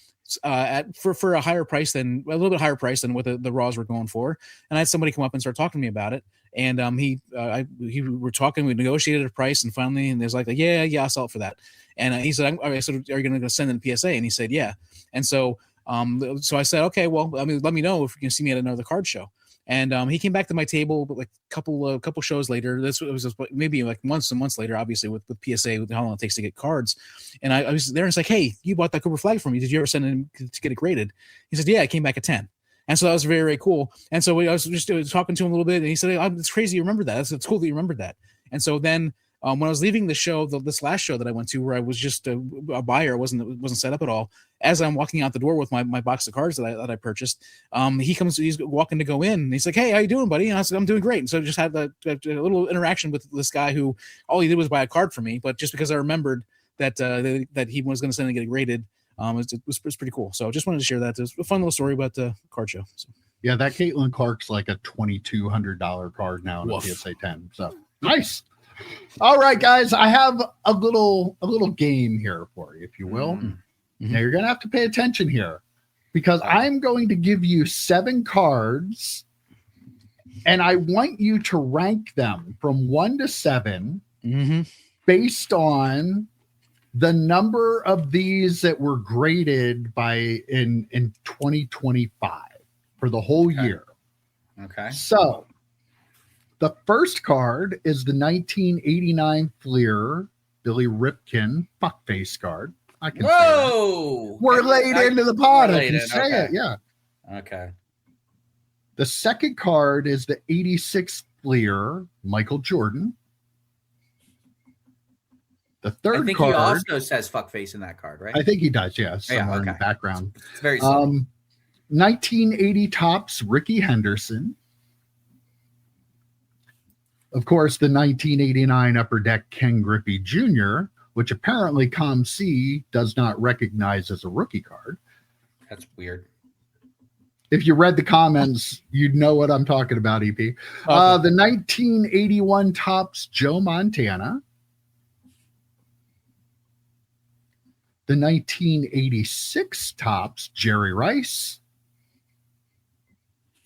for a little bit higher price than what the raws were going for. And I had somebody come up and start talking to me about it. And we were talking, we negotiated a price, and finally, and there's like, yeah, I'll sell it for that. And he said, I said, are you going to send it to PSA? And he said, yeah. And so I said, okay, well, I mean, let me know if you can see me at another card show. And he came back to my table, but like a couple shows later. It was just maybe like months and months later, obviously with PSA, with how long it takes to get cards. And I was there, and it's like, hey, you bought that Cooper flag for me. Did you ever send it to get it graded? He said, yeah, it came back at 10. And so that was very, very cool. And so I was just talking to him a little bit, and he said, hey, it's crazy you remember that. It's cool that you remembered that. And so then When I was leaving the show, this last show that I went to, where I was just a buyer, wasn't set up at all. As I'm walking out the door with my box of cards that I purchased, he's walking to go in, and he's like, "Hey, how you doing, buddy?" And I said, "I'm doing great." And so I just had a little interaction with this guy who all he did was buy a card for me, but just because I remembered that he was going to send it and get it graded, it was pretty cool. So I just wanted to share that. It was a fun little story about the card show. So. Yeah, that Caitlin Clark's like a $2,200 card now in a PSA 10. So nice. All right, guys, I have a little game here for you, if you will. Mm-hmm. Now you're going to have to pay attention here because I'm going to give you 7 cards, and I want you to rank them from 1 to 7 based on the number of these that were graded in 2025 for the whole year. Okay. So the first card is the 1989 Fleer Billy Ripken fuckface card. I can say that. We're late into the pod. I can say it. Yeah. Okay. The second card is the 86 Fleer Michael Jordan. The third card. I think he also says fuckface in that card, right? I think he does, yes. Somewhere in the background. It's very simple. 1980 Topps Ricky Henderson. Of course, the 1989 Upper Deck Ken Griffey Jr., which apparently ComC does not recognize as a rookie card. That's weird. If you read the comments, you'd know what I'm talking about, EP. The 1981 Topps Joe Montana. The 1986 Topps Jerry Rice.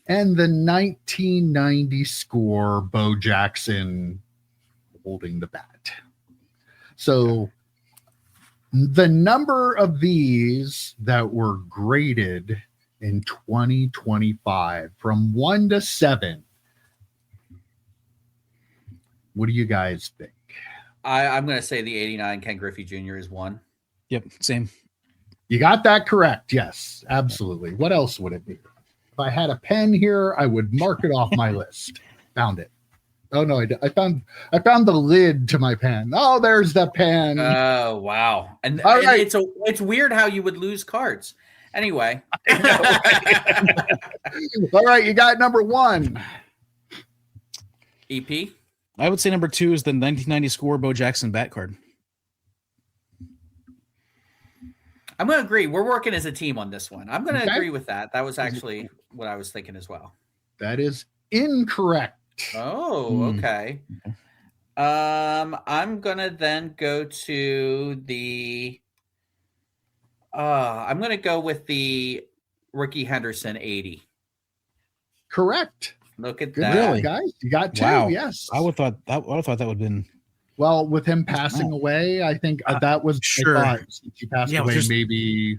And the 1990 score Bo Jackson holding the bat. So the number of these that were graded in 2025 from 1 to 7. What do you guys think? I'm going to say the 89 Ken Griffey Jr. is 1. Yep, same. You got that correct. Yes, absolutely. What else would it be? If I had a pen here, I would mark it off my list. Found it. Oh no, I found the lid to my pen. Oh, there's the pen. Oh wow! And it's weird how you would lose cards. Anyway. All right, you got number 1. EP. I would say number 2 is the 1990 score Bo Jackson bat card. I'm going to agree. We're working as a team on this one. I'm going to agree with that. That was actually what I was thinking as well. That is incorrect. Oh, okay. I'm going to then go to the I'm going to go with the Ricky Henderson 80. Correct. Look at Good that. Really, guys. You got 2. Wow. Yes. I would have thought that would have been. Well, with him passing away, I think that was sure. Since he passed away, maybe.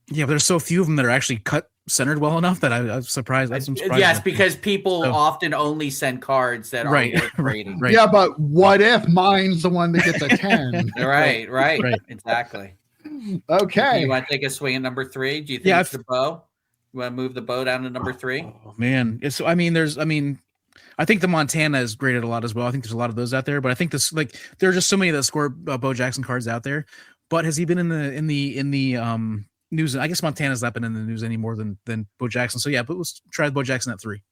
Yeah, but there's so few of them that are actually cut centered well enough that I'm surprised. I'm surprised. Yes, because people often only send cards that are worth grading. Right. Yeah, but what if mine's the one that gets a 10? right. Exactly. Okay. You want to take a swing at number 3? Do you think it's the bow? You want to move the bow down to number 3? Oh man, I think the Montana is graded a lot as well. I think there's a lot of those out there, but I think there are just so many that score Bo Jackson cards out there. But has he been in the news? I guess Montana's not been in the news any more than Bo Jackson. So yeah, but let's try Bo Jackson at 3.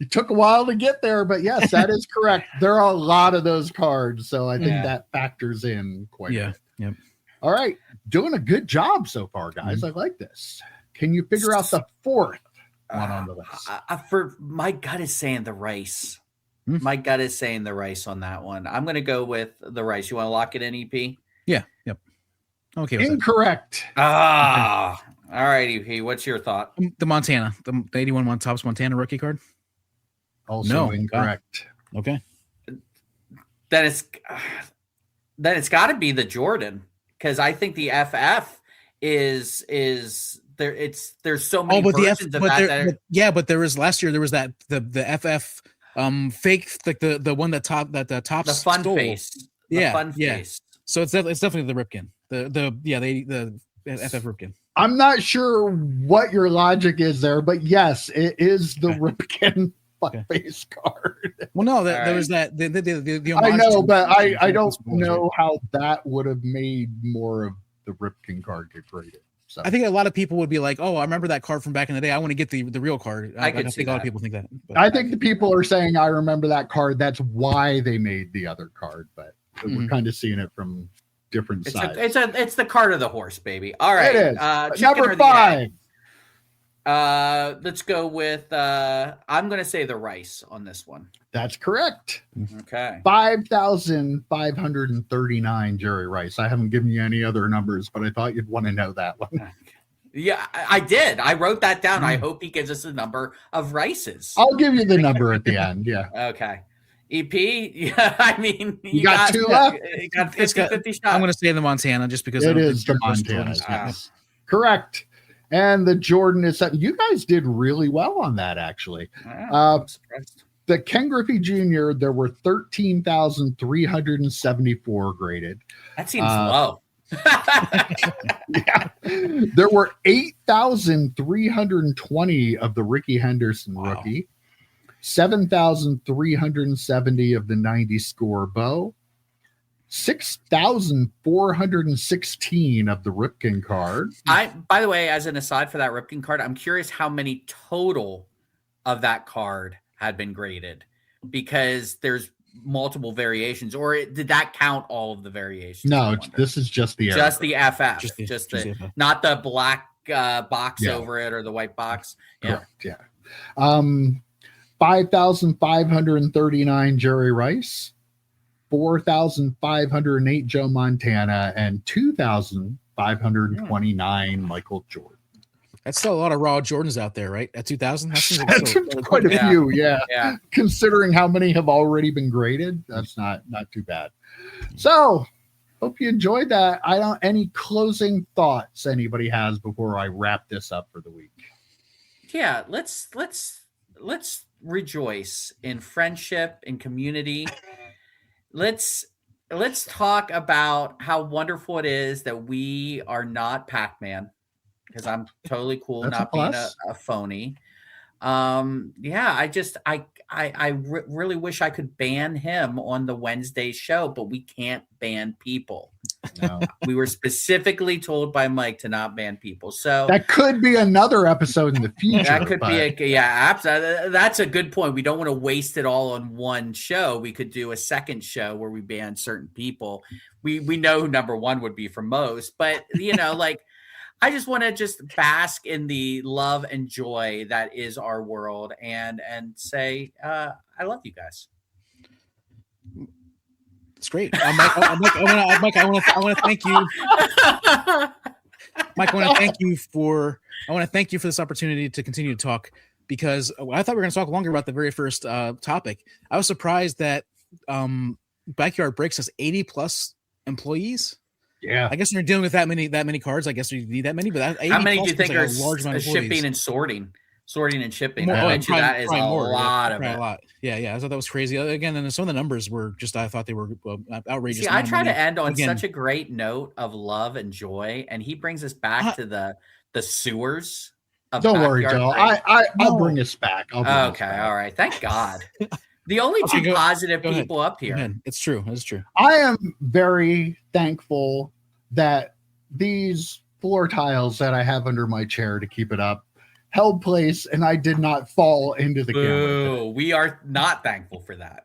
It took a while to get there, but yes, that is correct. There are a lot of those cards, so I think that factors in quite a bit. Yep. All right, doing a good job so far, guys. I like this. Can you figure out the 4th? One on the list. For my gut is saying the Rice. My gut is saying the Rice on that one. I'm going to go with the Rice. You want to lock it in, EP? Yeah. Yep. Okay. Incorrect. All right, EP. What's your thought? The Montana, the 81 Topps Montana rookie card. Also incorrect. Okay. Then it's got to be the Jordan, because I think the FF is there. There's so many versions of that. But there was last year. There was that the FF fake, like the one that Topps the fun stole. Face. Face. So it's definitely the Ripken. The FF Ripken. I'm not sure what your logic is there, but yes, it is the Ripken. fuckface card. Well, no, there was that. The I know, but I don't know how that would have made more of the Ripken card get graded. So I think a lot of people would be like, "Oh, I remember that card from back in the day. I want to get the real card." I think a lot of people think that. But I think the people are saying, "I remember that card. That's why they made the other card." But we're kind of seeing it from different sides. It's the card of the horse, baby. All right, it is. Number 5. Let's go with I'm going to say the rice on this one. That's correct. Okay. 5,539 Jerry Rice. I haven't given you any other numbers, but I thought you'd want to know that one. Yeah, I did. I wrote that down. I hope he gives us a number of rices. I'll give you the number at the end. Yeah. Okay. EP, yeah, I mean, you got 2 left. You got 50 shots. I'm going to say the Montana just because it is the Montana. Yes. Correct. And the Jordan is that you guys did really well on that, actually. I'm surprised. The Ken Griffey Jr., there were 13,374 graded. That seems low. Yeah. There were 8,320 of the Ricky Henderson rookie, 7,370 of the 90 score Bo, 6,416 of the Ripken card. By the way, as an aside for that Ripken card, I'm curious how many total of that card had been graded, because there's multiple variations, or did that count all of the variations? No, this is just the FF, just the not the black box over it or the white box. Correct. Yeah. 5,539 Jerry Rice, 4,508 Joe Montana, and 2,529 Michael Jordan. That's still a lot of raw Jordans out there, right? At 2,000, that's quite a few. Yeah. Considering how many have already been graded, that's not too bad. So, hope you enjoyed that. Any closing thoughts anybody has before I wrap this up for the week? Yeah, let's rejoice in friendship and community. Let's talk about how wonderful it is that we are not Packman, because I'm totally cool not being a phony. I really wish I could ban him on the Wednesday show, but we can't ban people. No. We were specifically told by Mike to not ban people. So that could be another episode in the future. That could be that's a good point. We don't want to waste it all on one show. We could do a second show where we ban certain people. We know who number one would be for most, but I just want to bask in the love and joy that is our world, and say I love you guys. It's great, Mike. I want to thank you, Mike. I want to thank you for this opportunity to continue to talk, because I thought we were going to talk longer about the very first topic. I was surprised that Backyard Breaks has 80 plus employees. Yeah, I guess when you're dealing with that many cards, I guess you need that many. But how many do you think are shipping and sorting and shipping? I bet you that is a lot of it. A lot. Yeah. I thought that was crazy. Again, and some of the numbers were I thought they were outrageous. See, I try to end on such a great note of love and joy, and he brings us back to the sewers. Don't worry, Joe. I'll bring us back. All right. Thank God. The only two positive people up here. It's true. It's true. I am very thankful that these floor tiles that I have under my chair to keep it up held place, and I did not fall into the camera. We are not thankful for that.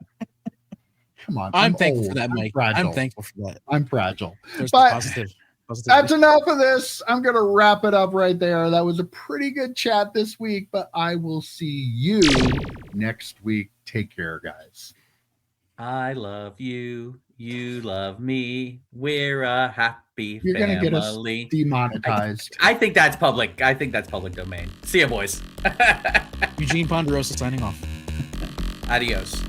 Come on. I'm thankful for that, Mike. I'm thankful for that. I'm fragile. There's but positive. That's enough of this. I'm going to wrap it up right there. That was a pretty good chat this week, but I will see you next week. Take care, guys. I love you. You love me. We're a happy You're family. You're going to get us demonetized. I think that's public. I think that's public domain. See ya, boys. Eugene Ponderosa signing off. Adios.